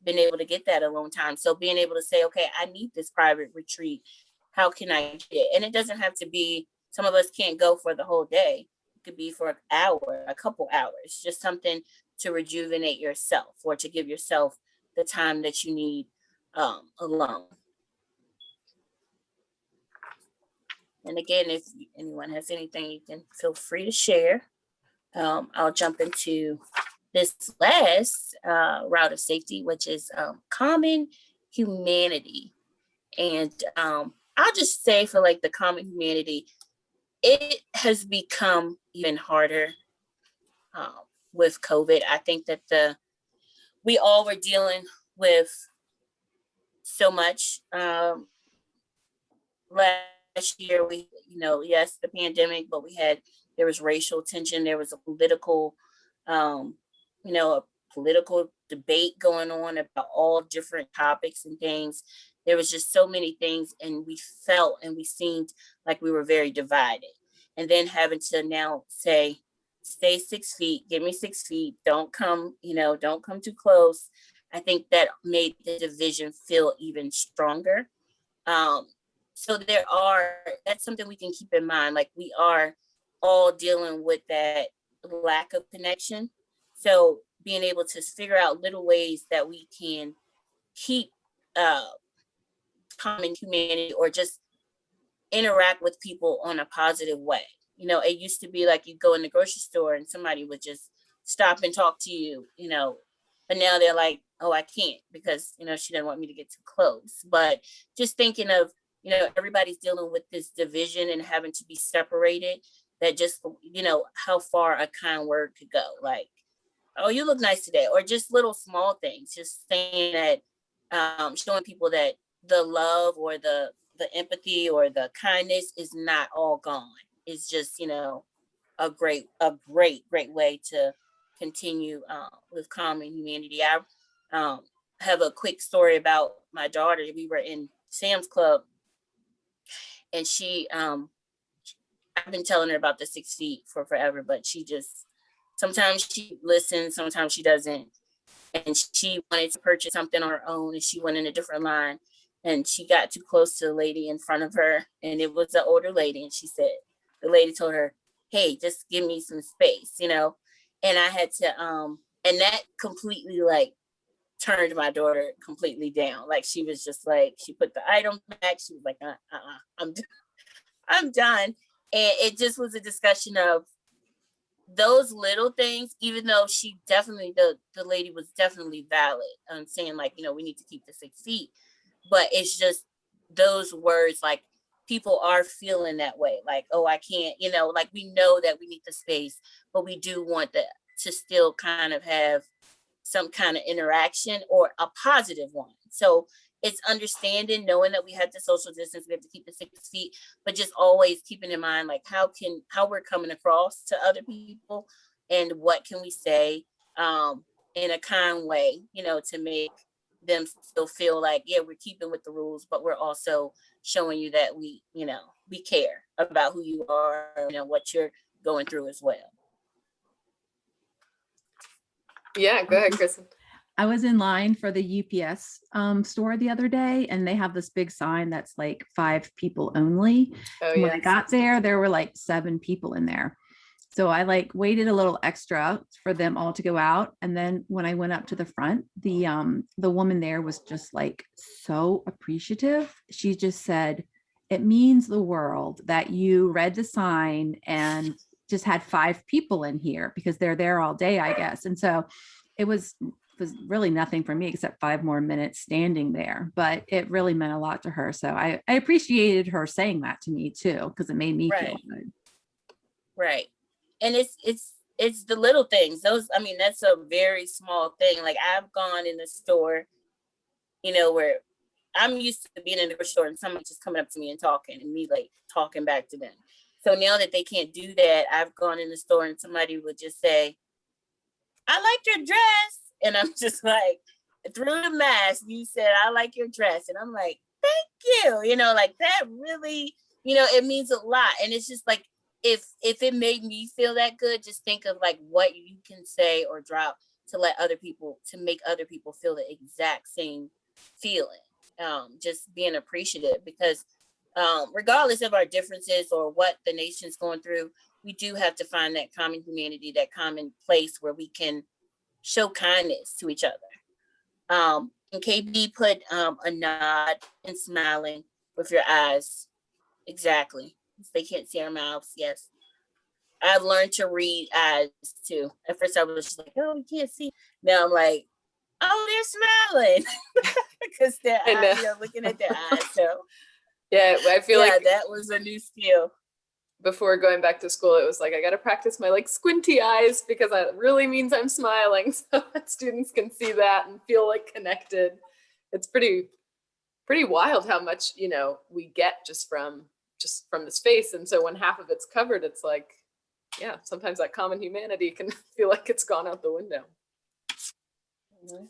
been able to get that alone time. So being able to say, okay, I need this private retreat. How can I get it? And it doesn't have to be, some of us can't go for the whole day. It could be for an hour, a couple hours, just something to rejuvenate yourself, or to give yourself the time that you need alone. And again, if anyone has anything, you can feel free to share. I'll jump into this last route of safety, which is common humanity. And I'll just say, for like the common humanity, it has become even harder with COVID. I think that we all were dealing with so much last year. Yes, the pandemic, but there was racial tension, there was a political a political debate going on about all different topics and things. There was just so many things, and we felt and we seemed like we were very divided. And then having to now say, stay 6 feet, give me 6 feet, don't come too close. I think that made the division feel even stronger. So that's something we can keep in mind. Like, we are all dealing with that lack of connection. So being able to figure out little ways that we can keep common humanity, or just interact with people on a positive way. It used to be like, you go in the grocery store and somebody would just stop and talk to you, but now they're like, oh, I can't, because, she didn't want me to get too close. But just thinking of, everybody's dealing with this division and having to be separated, that just, how far a kind word could go. Like, oh, you look nice today, or just little small things, just saying that, showing people that the love, or the empathy, or the kindness is not all gone. It's just, a great way to continue with common humanity. I have a quick story about my daughter. We were in Sam's Club, and I've been telling her about the 6 feet for forever, but sometimes she listens, sometimes she doesn't. And she wanted to purchase something on her own, and she went in a different line, and she got too close to the lady in front of her, and it was an older lady. And the lady told her, hey, just give me some space, And I had to, and that completely like turned my daughter completely down. Like she was just like, she put the item back. She was like, I'm, I'm done. And it just was a discussion of those little things, even though she definitely, the lady was definitely valid, saying like, you know, we need to keep the 6 feet, but it's just those words, like people are feeling that way, like, oh, I can't, you know, like we know that we need the space, but we do want to still kind of have some kind of interaction or a positive one. So it's understanding, knowing that we have to social distance, we have to keep the 6 feet, but just always keeping in mind like how we're coming across to other people and what can we say in a kind way, you know, to make them still feel like, yeah, we're keeping with the rules, but we're also showing you that we, you know, we care about who you are, you know, what you're going through as well. Yeah, go ahead, Kristen. I was in line for the UPS store the other day, and they have this big sign that's like 5 people only. Oh, When yeah. I got there were like 7 people in there. So I like waited a little extra for them all to go out. And then when I went up to the front, the woman there was just like so appreciative. She just said, it means the world that you read the sign and just had 5 people in here because they're there all day, I guess. And so it was really nothing for me except 5 more minutes standing there, but it really meant a lot to her. So I appreciated her saying that to me too, because it made me feel good. Right. And it's the little things. Those, I mean, that's a very small thing. Like I've gone in the store, you know, where I'm used to being in the store and someone just coming up to me and talking and me like talking back to them. So now that they can't do that, I've gone in the store and somebody would just say, I like your dress. And I'm just like, through the mask, you said, I like your dress. And I'm like, thank you. You know, like that really, you know, it means a lot. And it's just like, if it made me feel that good, just think of like what you can say or drop to let other people, to make other people feel the exact same feeling. Just being appreciative, because regardless of our differences or what the nation's going through, we do have to find that common humanity, that common place where we can show kindness to each other. And KB put a nod and smiling with your eyes. Exactly. They can't see our mouths. Yes. I've learned to read eyes too. At first I was just like, oh, we can't see. Now I'm like, oh, they're smiling. Because they're eyes, you know, looking at their eyes. So yeah, I feel like that was a new skill. Before going back to school, it was like, I got to practice my like squinty eyes because that really means I'm smiling so that students can see that and feel like connected. It's pretty wild how much, you know, we get just from the space. And so when half of it's covered, it's like, yeah, sometimes that common humanity can feel like it's gone out the window. Mm-hmm.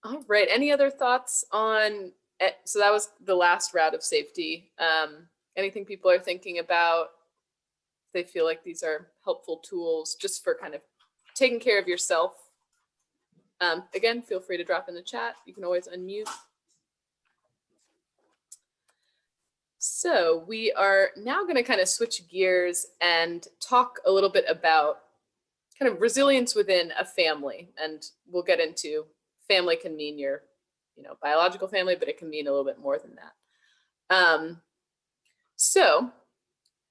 All right. Any other thoughts on it? So that was the last route of safety. Anything people are thinking about? They feel like these are helpful tools just for kind of taking care of yourself. Again, feel free to drop in the chat. You can always unmute. So we are now going to kind of switch gears and talk a little bit about kind of resilience within a family. And we'll get into family can mean your, you know, biological family, but it can mean a little bit more than that. So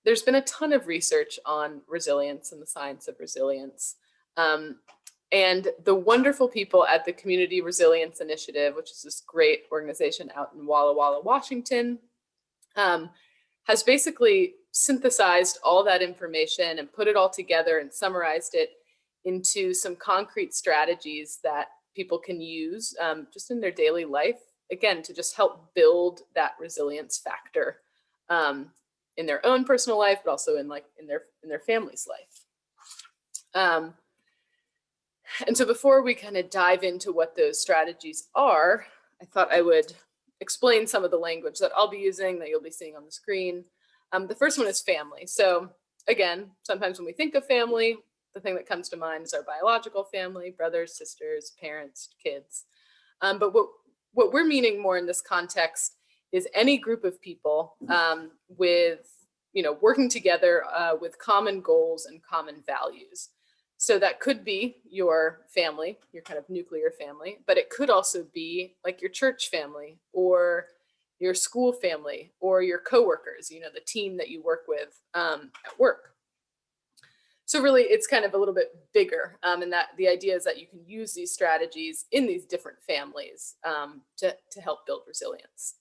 there's been a ton of research on resilience and the science of resilience. And the wonderful people at the Community Resilience Initiative, which is this great organization out in Walla Walla, Washington, has basically synthesized all that information and put it all together and summarized it into some concrete strategies that people can use just in their daily life, again, to just help build that resilience factor in their own personal life, but also in their family's life. And so before we kind of dive into what those strategies are, I thought I would explain some of the language that I'll be using that you'll be seeing on the screen. The first one is family. So again, sometimes when we think of family, the thing that comes to mind is our biological family, brothers, sisters, parents, kids. But what we're meaning more in this context is any group of people with working together with common goals and common values. So that could be your family, your kind of nuclear family, but it could also be like your church family or your school family or your coworkers, the team that you work with at work. So really, it's kind of a little bit bigger, and that the idea is that you can use these strategies in these different families to help build resilience.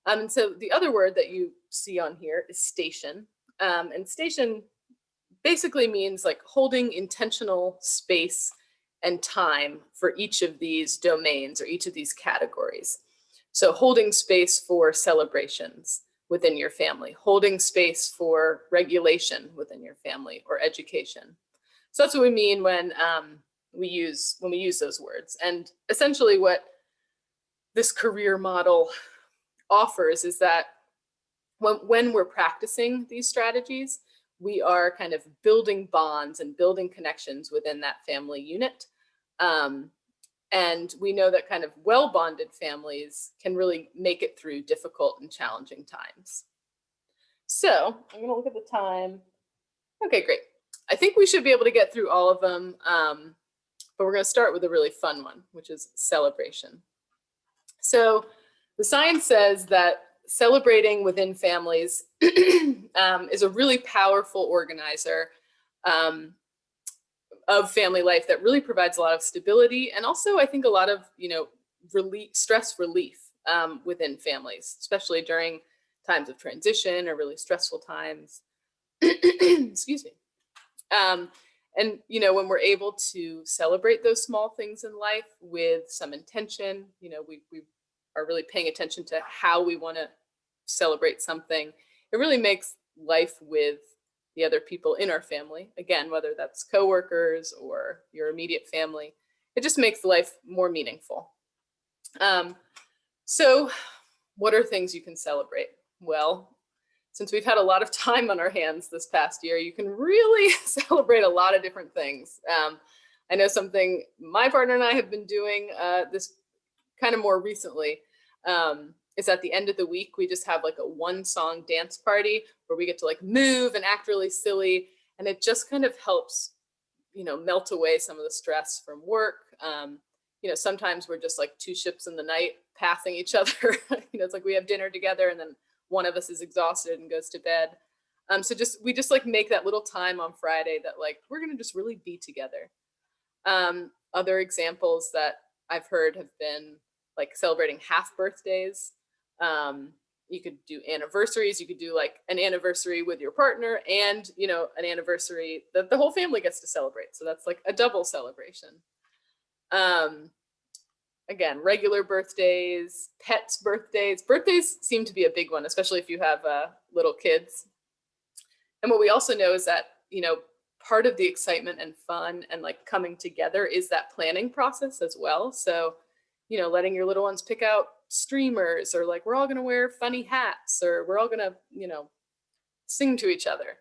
And so the other word that you see on here is station, and station basically means like holding intentional space and time for each of these domains or each of these categories. So holding space for celebrations within your family, holding space for regulation within your family or education. So that's what we mean when we use those words. And essentially what this career model offers is that when we're practicing these strategies, we are kind of building bonds and building connections within that family unit. And we know that kind of well-bonded families can really make it through difficult and challenging times. So I'm going to look at the time. Okay, great. I think we should be able to get through all of them, but we're going to start with a really fun one, which is celebration. So the science says that celebrating within families is a really powerful organizer of family life that really provides a lot of stability and also I think a lot of stress relief within families, especially during times of transition or really stressful times. Excuse me. And when we're able to celebrate those small things in life with some intention, we are really paying attention to how we want to celebrate something. It really makes life with the other people in our family, again, whether that's coworkers or your immediate family, it just makes life more meaningful. So what are things you can celebrate? Well, since we've had a lot of time on our hands this past year, you can really celebrate a lot of different things. I know something my partner and I have been doing this kind of more recently is at the end of the week, we just have like a 1-song dance party where we get to like move and act really silly. And it just kind of helps, melt away some of the stress from work. Sometimes we're just like two ships in the night passing each other. It's like we have dinner together and then one of us is exhausted and goes to bed. So we just like make that little time on Friday that like, we're going to just really be together. Other examples that I've heard have been like celebrating half birthdays. You could do anniversaries. You could do like an anniversary with your partner and, an anniversary that the whole family gets to celebrate. So that's like a double celebration. Again, regular birthdays, pets' birthdays. Birthdays seem to be a big one, especially if you have little kids. And what we also know is that, part of the excitement and fun and like coming together is that planning process as well. So, letting your little ones pick out streamers or like, we're all going to wear funny hats or we're all going to, sing to each other.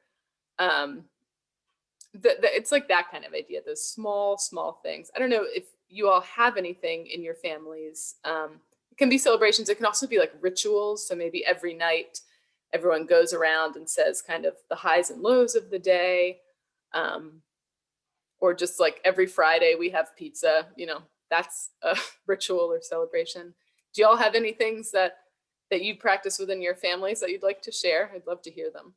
It's like that kind of idea, those small things. I don't know if you all have anything in your families. It can be celebrations. It can also be like rituals. So maybe every night everyone goes around and says kind of the highs and lows of the day. Or just like every Friday we have pizza, that's a ritual or celebration. Do you all have any things that you practice within your families that you'd like to share? I'd love to hear them.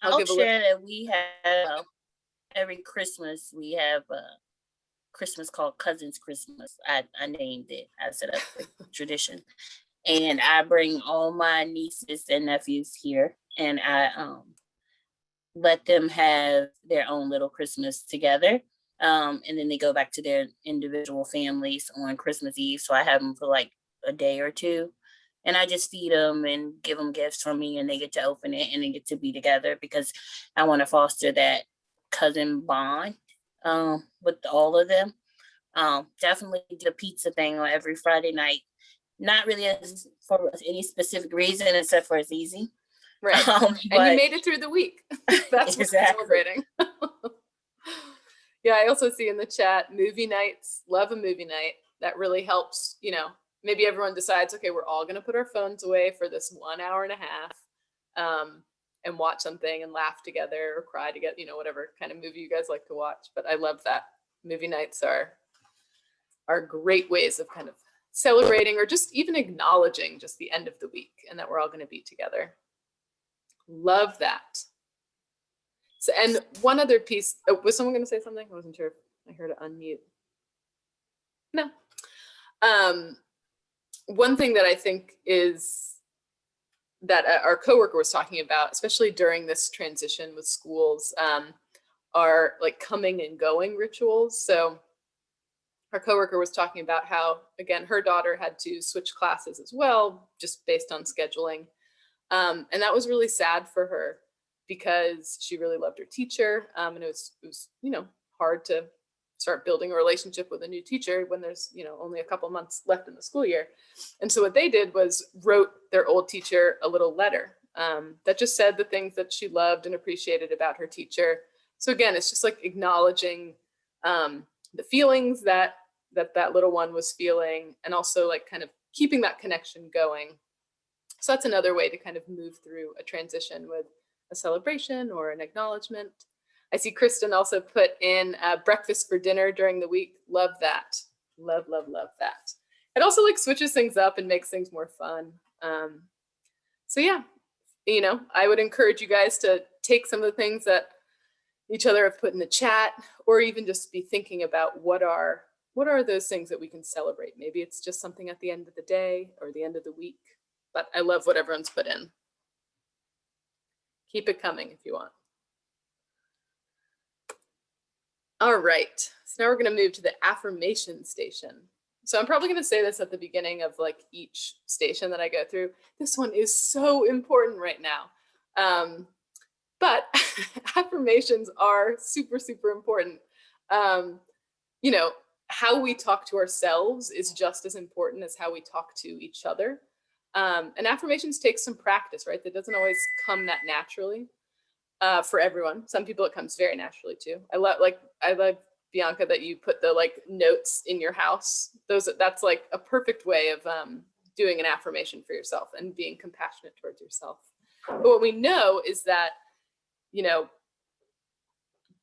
I'll share that we have every Christmas, we have a Christmas called Cousins Christmas. I named it. I set up a tradition. And I bring all my nieces and nephews here and I let them have their own little Christmas together. And then they go back to their individual families on Christmas Eve. So I have them for like a day or two. And I just feed them and give them gifts from me and they get to open it and they get to be together because I want to foster that cousin bond with all of them. Definitely do a pizza thing on every Friday night. Not really for any specific reason except for it's easy. Right. And you made it through the week. That's what we're celebrating. Yeah, I also see in the chat movie nights. Love a movie night. That really helps, maybe everyone decides, okay, we're all going to put our phones away for this 1 hour and a half, and watch something and laugh together or cry together, whatever kind of movie you guys like to watch. But I love that. Movie nights are great ways of kind of celebrating or just even acknowledging just the end of the week and that we're all going to be together. Love that. So, and one other piece, was someone going to say something? I wasn't sure if I heard it unmute. No. One thing that I think is that our coworker was talking about, especially during this transition with schools, are like coming and going rituals. So our coworker was talking about how, again, her daughter had to switch classes as well, just based on scheduling. And that was really sad for her because she really loved her teacher. And it was, hard to start building a relationship with a new teacher when there's, only a couple months left in the school year. And so what they did was wrote their old teacher a little letter that just said the things that she loved and appreciated about her teacher. So again, it's just like acknowledging the feelings that little one was feeling, and also like kind of keeping that connection going. So that's another way to kind of move through a transition with a celebration or an acknowledgement. I see Kristen also put in breakfast for dinner during the week. Love that. Love, love, love that. It also like switches things up and makes things more fun. So yeah, I would encourage you guys to take some of the things that each other have put in the chat, or even just be thinking about what are those things that we can celebrate. Maybe it's just something at the end of the day or the end of the week, but I love what everyone's put in. Keep it coming if you want. All right, so now we're going to move to the affirmation station. So I'm probably going to say this at the beginning of like each station that I go through. This one is so important right now. But affirmations are super, super important. How we talk to ourselves is just as important as how we talk to each other. And affirmations take some practice, right? That doesn't always come that naturally for everyone. Some people it comes very naturally too. I love Bianca that you put the like notes in your house. That's like a perfect way of doing an affirmation for yourself and being compassionate towards yourself. But what we know is that,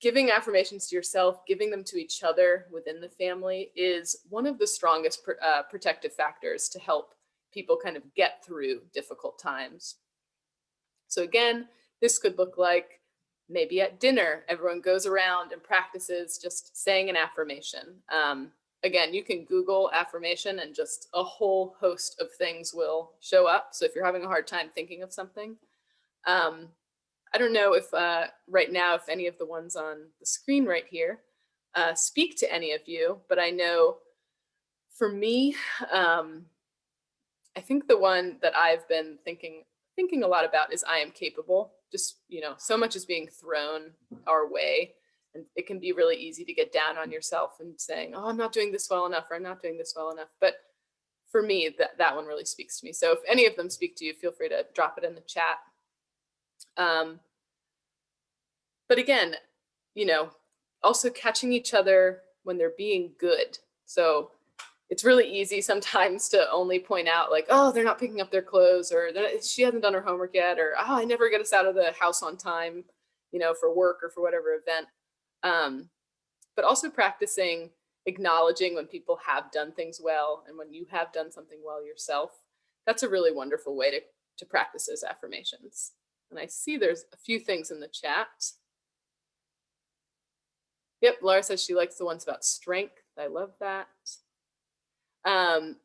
giving affirmations to yourself, giving them to each other within the family is one of the strongest protective factors to help people kind of get through difficult times. So again, this could look like maybe at dinner, everyone goes around and practices just saying an affirmation. Again, you can Google affirmation and just a whole host of things will show up. So if you're having a hard time thinking of something, I don't know if right now, if any of the ones on the screen right here speak to any of you, but I know for me, I think the one that I've been thinking a lot about is I am capable. Just, so much is being thrown our way, and it can be really easy to get down on yourself and saying, oh, I'm not doing this well enough, or I'm not doing this well enough. But for me, that one really speaks to me. So if any of them speak to you, feel free to drop it in the chat. But again, also catching each other when they're being good. So it's really easy sometimes to only point out like, oh, they're not picking up their clothes, or she hasn't done her homework yet, or oh, I never get us out of the house on time, for work or for whatever event. But also practicing acknowledging when people have done things well and when you have done something well yourself. That's a really wonderful way to practice those affirmations. And I see there's a few things in the chat. Yep, Laura says she likes the ones about strength. I love that.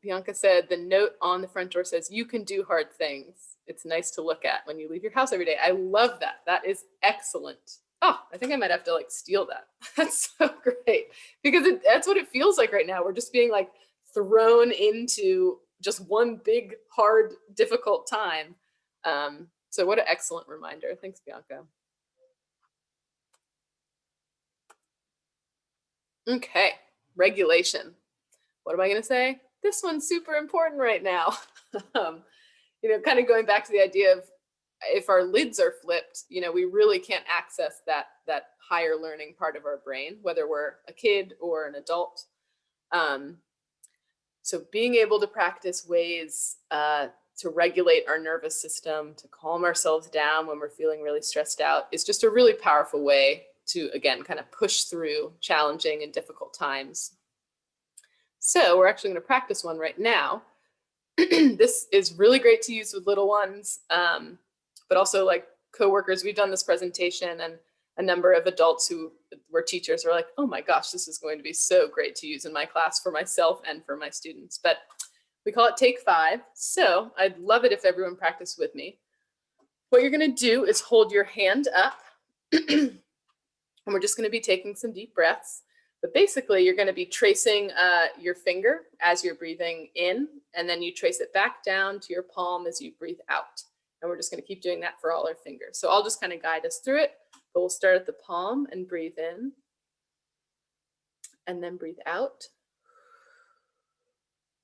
Bianca said the note on the front door says, you can do hard things. It's nice to look at when you leave your house every day. I love that. That is excellent. Oh, I think I might have to like steal that. That's so great, because that's what it feels like right now. We're just being like thrown into just one big, hard, difficult time. So what an excellent reminder. Thanks, Bianca. Okay, regulation. What am I going to say? This one's super important right now. Kind of going back to the idea of if our lids are flipped, we really can't access that higher learning part of our brain, whether we're a kid or an adult. So being able to practice ways to regulate our nervous system, to calm ourselves down when we're feeling really stressed out is just a really powerful way to, again, kind of push through challenging and difficult times. So we're actually going to practice one right now. This is really great to use with little ones, but also like coworkers. We've done this presentation, and a number of adults who were teachers are like, oh my gosh, this is going to be so great to use in my class for myself and for my students. But we call it Take 5. So I'd love it if everyone practiced with me. What you're going to do is hold your hand up, and we're just going to be taking some deep breaths. But basically, you're going to be tracing your finger as you're breathing in, and then you trace it back down to your palm as you breathe out. And we're just going to keep doing that for all our fingers. So I'll just kind of guide us through it, but we'll start at the palm and breathe in, and then breathe out.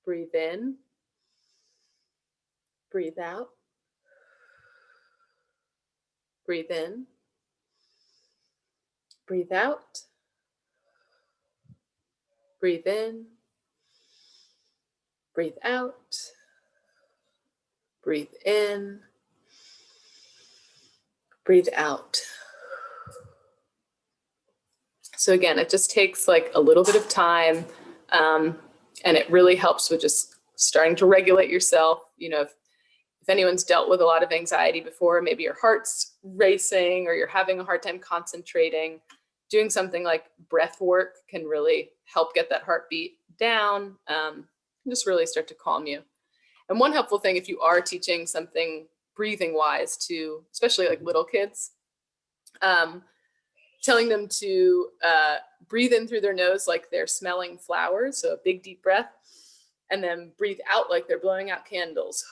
Breathe in, breathe out, breathe in, breathe out, breathe in, breathe out, breathe in, breathe out. So again, it just takes like a little bit of time, and it really helps with just starting to regulate yourself. You know, if anyone's dealt with a lot of anxiety before, maybe your heart's racing or you're having a hard time concentrating, doing something like breath work can really help get that heartbeat down, and just really start to calm you. And one helpful thing, if you are teaching something breathing wise to, especially like little kids, telling them to breathe in through their nose like they're smelling flowers, so a big deep breath, and then breathe out like they're blowing out candles,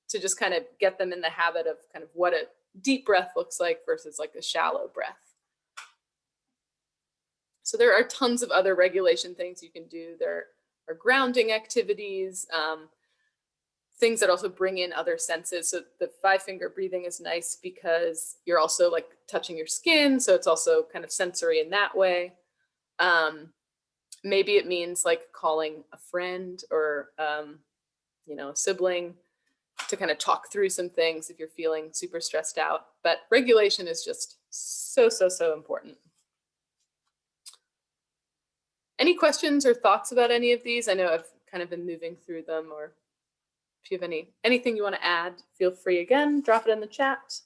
to just kind of get them in the habit of kind of what a deep breath looks like versus like a shallow breath. So there are tons of other regulation things you can do. There are grounding activities, things that also bring in other senses. So the 5-finger breathing is nice because you're also like touching your skin. So it's also kind of sensory in that way. Maybe it means like calling a friend or, you know, a sibling to kind of talk through some things if you're feeling super stressed out. But regulation is just so, so, so important. Any questions or thoughts about any of these? I know I've kind of been moving through them, or if you have anything you want to add, feel free again, drop it in the chat.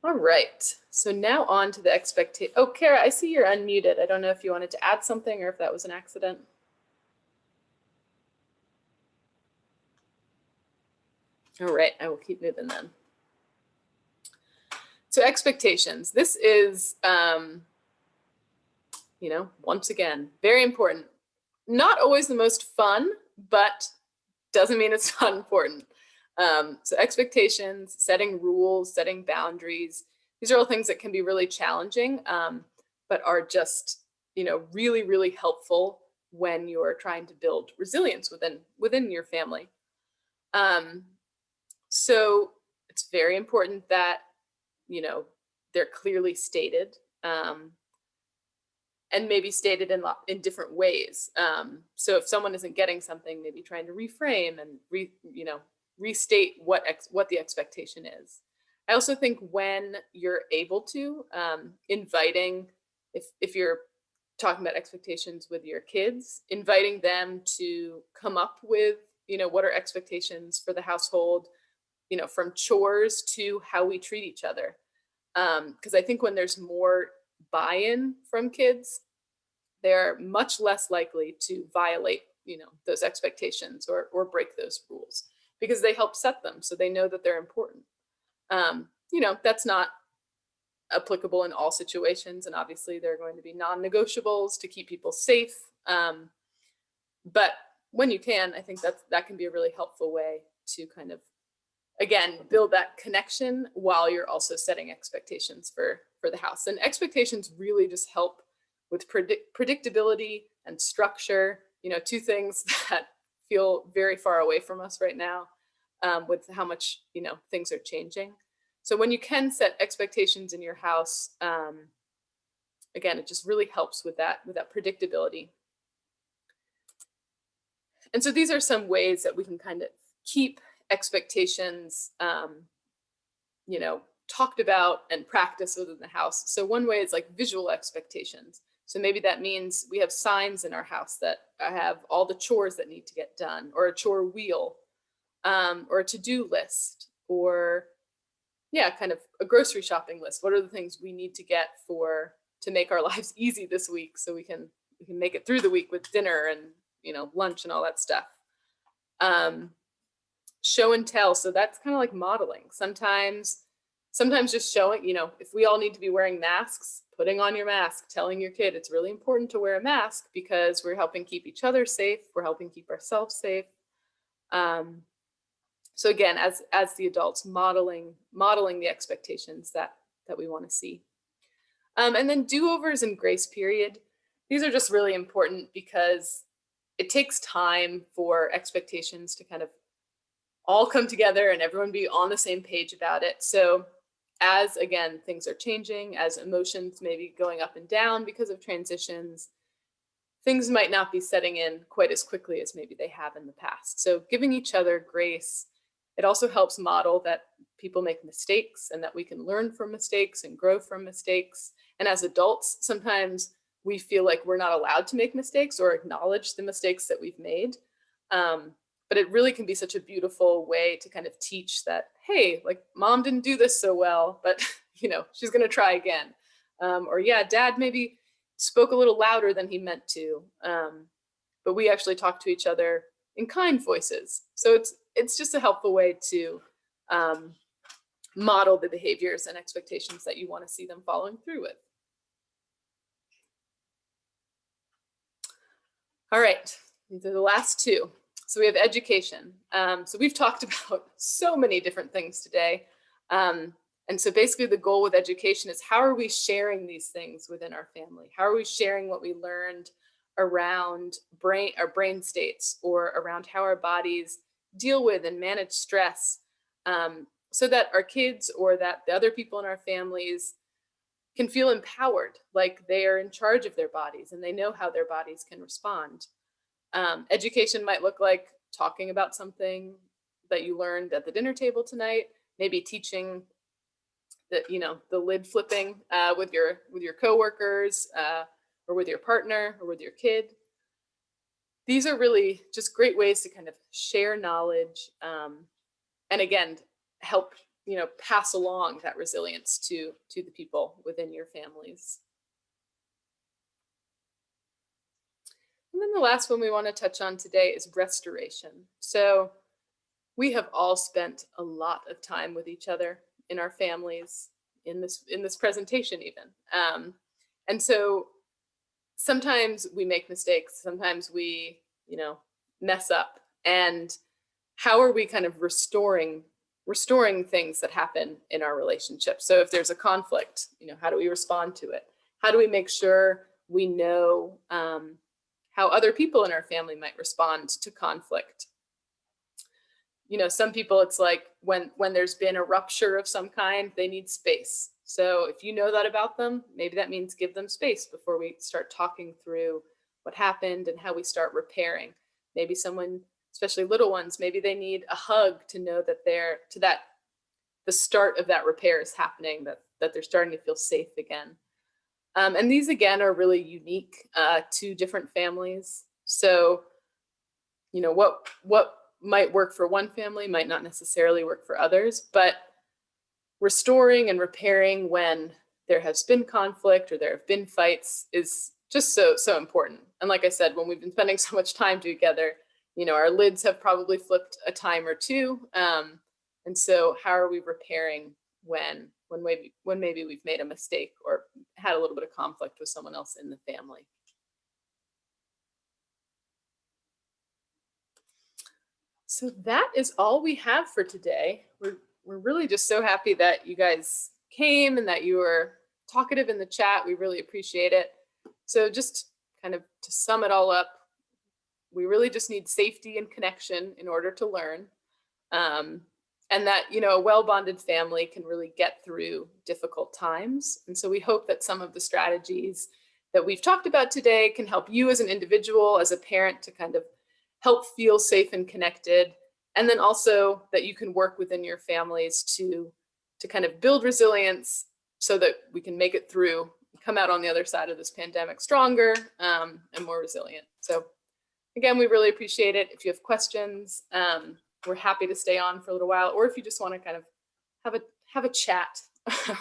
All right, so now on to the expectation. Oh, Kara, I see you're unmuted. I don't know if you wanted to add something or if that was an accident. All right, I will keep moving then. So expectations. This is, you know, once again, very important. Not always the most fun, but doesn't mean it's not important. So expectations, setting rules, setting boundaries, these are all things that can be really challenging, but are just, you know, really, really helpful when you're trying to build resilience within your family. So it's very important that, you know, they're clearly stated, and maybe stated in different ways. So if someone isn't getting something, maybe trying to reframe and restate what the expectation is. I also think when you're able to, inviting, if you're talking about expectations with your kids, inviting them to come up with, you know, what are expectations for the household, you know, from chores to how we treat each other. Because I think when there's more buy-in from kids, they're much less likely to violate, you know, those expectations or break those rules, because they help set them, so they know that they're important. You know, that's not applicable in all situations, and obviously there are going to be non-negotiables to keep people safe. But when you can, I think that can be a really helpful way to kind of, again, build that connection while you're also setting expectations for the house. And expectations really just help with predictability and structure, you know, two things that feel very far away from us right now, with how much, you know, things are changing. So when you can set expectations in your house, again, it just really helps with that predictability. And so these are some ways that we can kind of keep expectations, you know, talked about and practiced within the house. So one way is like visual expectations. So maybe that means we have signs in our house that have all the chores that need to get done, or a chore wheel, or a to-do list, or yeah, kind of a grocery shopping list. What are the things we need to get to make our lives easy this week, so we can make it through the week with dinner and, you know, lunch and all that stuff. Show and tell. So that's kind of like modeling. Sometimes just showing, you know, if we all need to be wearing masks, putting on your mask, telling your kid it's really important to wear a mask because we're helping keep each other safe. We're helping keep ourselves safe. So again, as the adults, modeling the expectations that we want to see. And then do-overs and grace period. These are just really important because it takes time for expectations to kind of all come together and everyone be on the same page about it. So as, again, things are changing, as emotions may be going up and down because of transitions, things might not be setting in quite as quickly as maybe they have in the past. So giving each other grace, it also helps model that people make mistakes and that we can learn from mistakes and grow from mistakes. And as adults, sometimes we feel like we're not allowed to make mistakes or acknowledge the mistakes that we've made. But it really can be such a beautiful way to kind of teach that, hey, like mom didn't do this so well, but you know, she's going to try again. Or yeah, dad maybe spoke a little louder than he meant to, but we actually talk to each other in kind voices. So it's just a helpful way to model the behaviors and expectations that you want to see them following through with. All right, these are the last two. So we have education. So we've talked about so many different things today. And so basically the goal with education is, how are we sharing these things within our family? How are we sharing what we learned around our brain states, or around how our bodies deal with and manage stress, so that our kids or that the other people in our families can feel empowered, like they are in charge of their bodies and they know how their bodies can respond. Education might look like talking about something that you learned at the dinner table tonight, maybe teaching the lid flipping with your coworkers, or with your partner, or with your kid. These are really just great ways to kind of share knowledge, and again, help pass along that resilience to the people within your families. And then the last one we want to touch on today is restoration. So we have all spent a lot of time with each other in our families, in this presentation even. And so sometimes we make mistakes, sometimes we, mess up. And how are we kind of restoring things that happen in our relationship? So if there's a conflict, how do we respond to it? How do we make sure we know how other people in our family might respond to conflict? Some people, it's like when there's been a rupture of some kind, they need space. So if you know that about them, maybe that means give them space before we start talking through what happened and how we start repairing. Maybe someone, especially little ones, maybe they need a hug to know that the start of that repair is happening, that they're starting to feel safe again. And these, again, are really unique to different families. So, what might work for one family might not necessarily work for others, but restoring and repairing when there has been conflict or there have been fights is just so important. And like I said, when we've been spending so much time together, our lids have probably flipped a time or two. And so how are we repairing when maybe we've made a mistake or had a little bit of conflict with someone else in the family? So that is all we have for today. We're really just so happy that you guys came and that you were talkative in the chat. We really appreciate it. So just kind of to sum it all up, we really just need safety and connection in order to learn. and that, you know, a well-bonded family can really get through difficult times. And so we hope that some of the strategies that we've talked about today can help you as an individual, as a parent, to kind of help feel safe and connected. And then also that you can work within your families to kind of build resilience so that we can make it through, come out on the other side of this pandemic stronger and more resilient. So again, we really appreciate it. If you have questions, we're happy to stay on for a little while, or if you just want to kind of have a chat,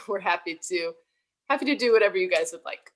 we're happy to do whatever you guys would like.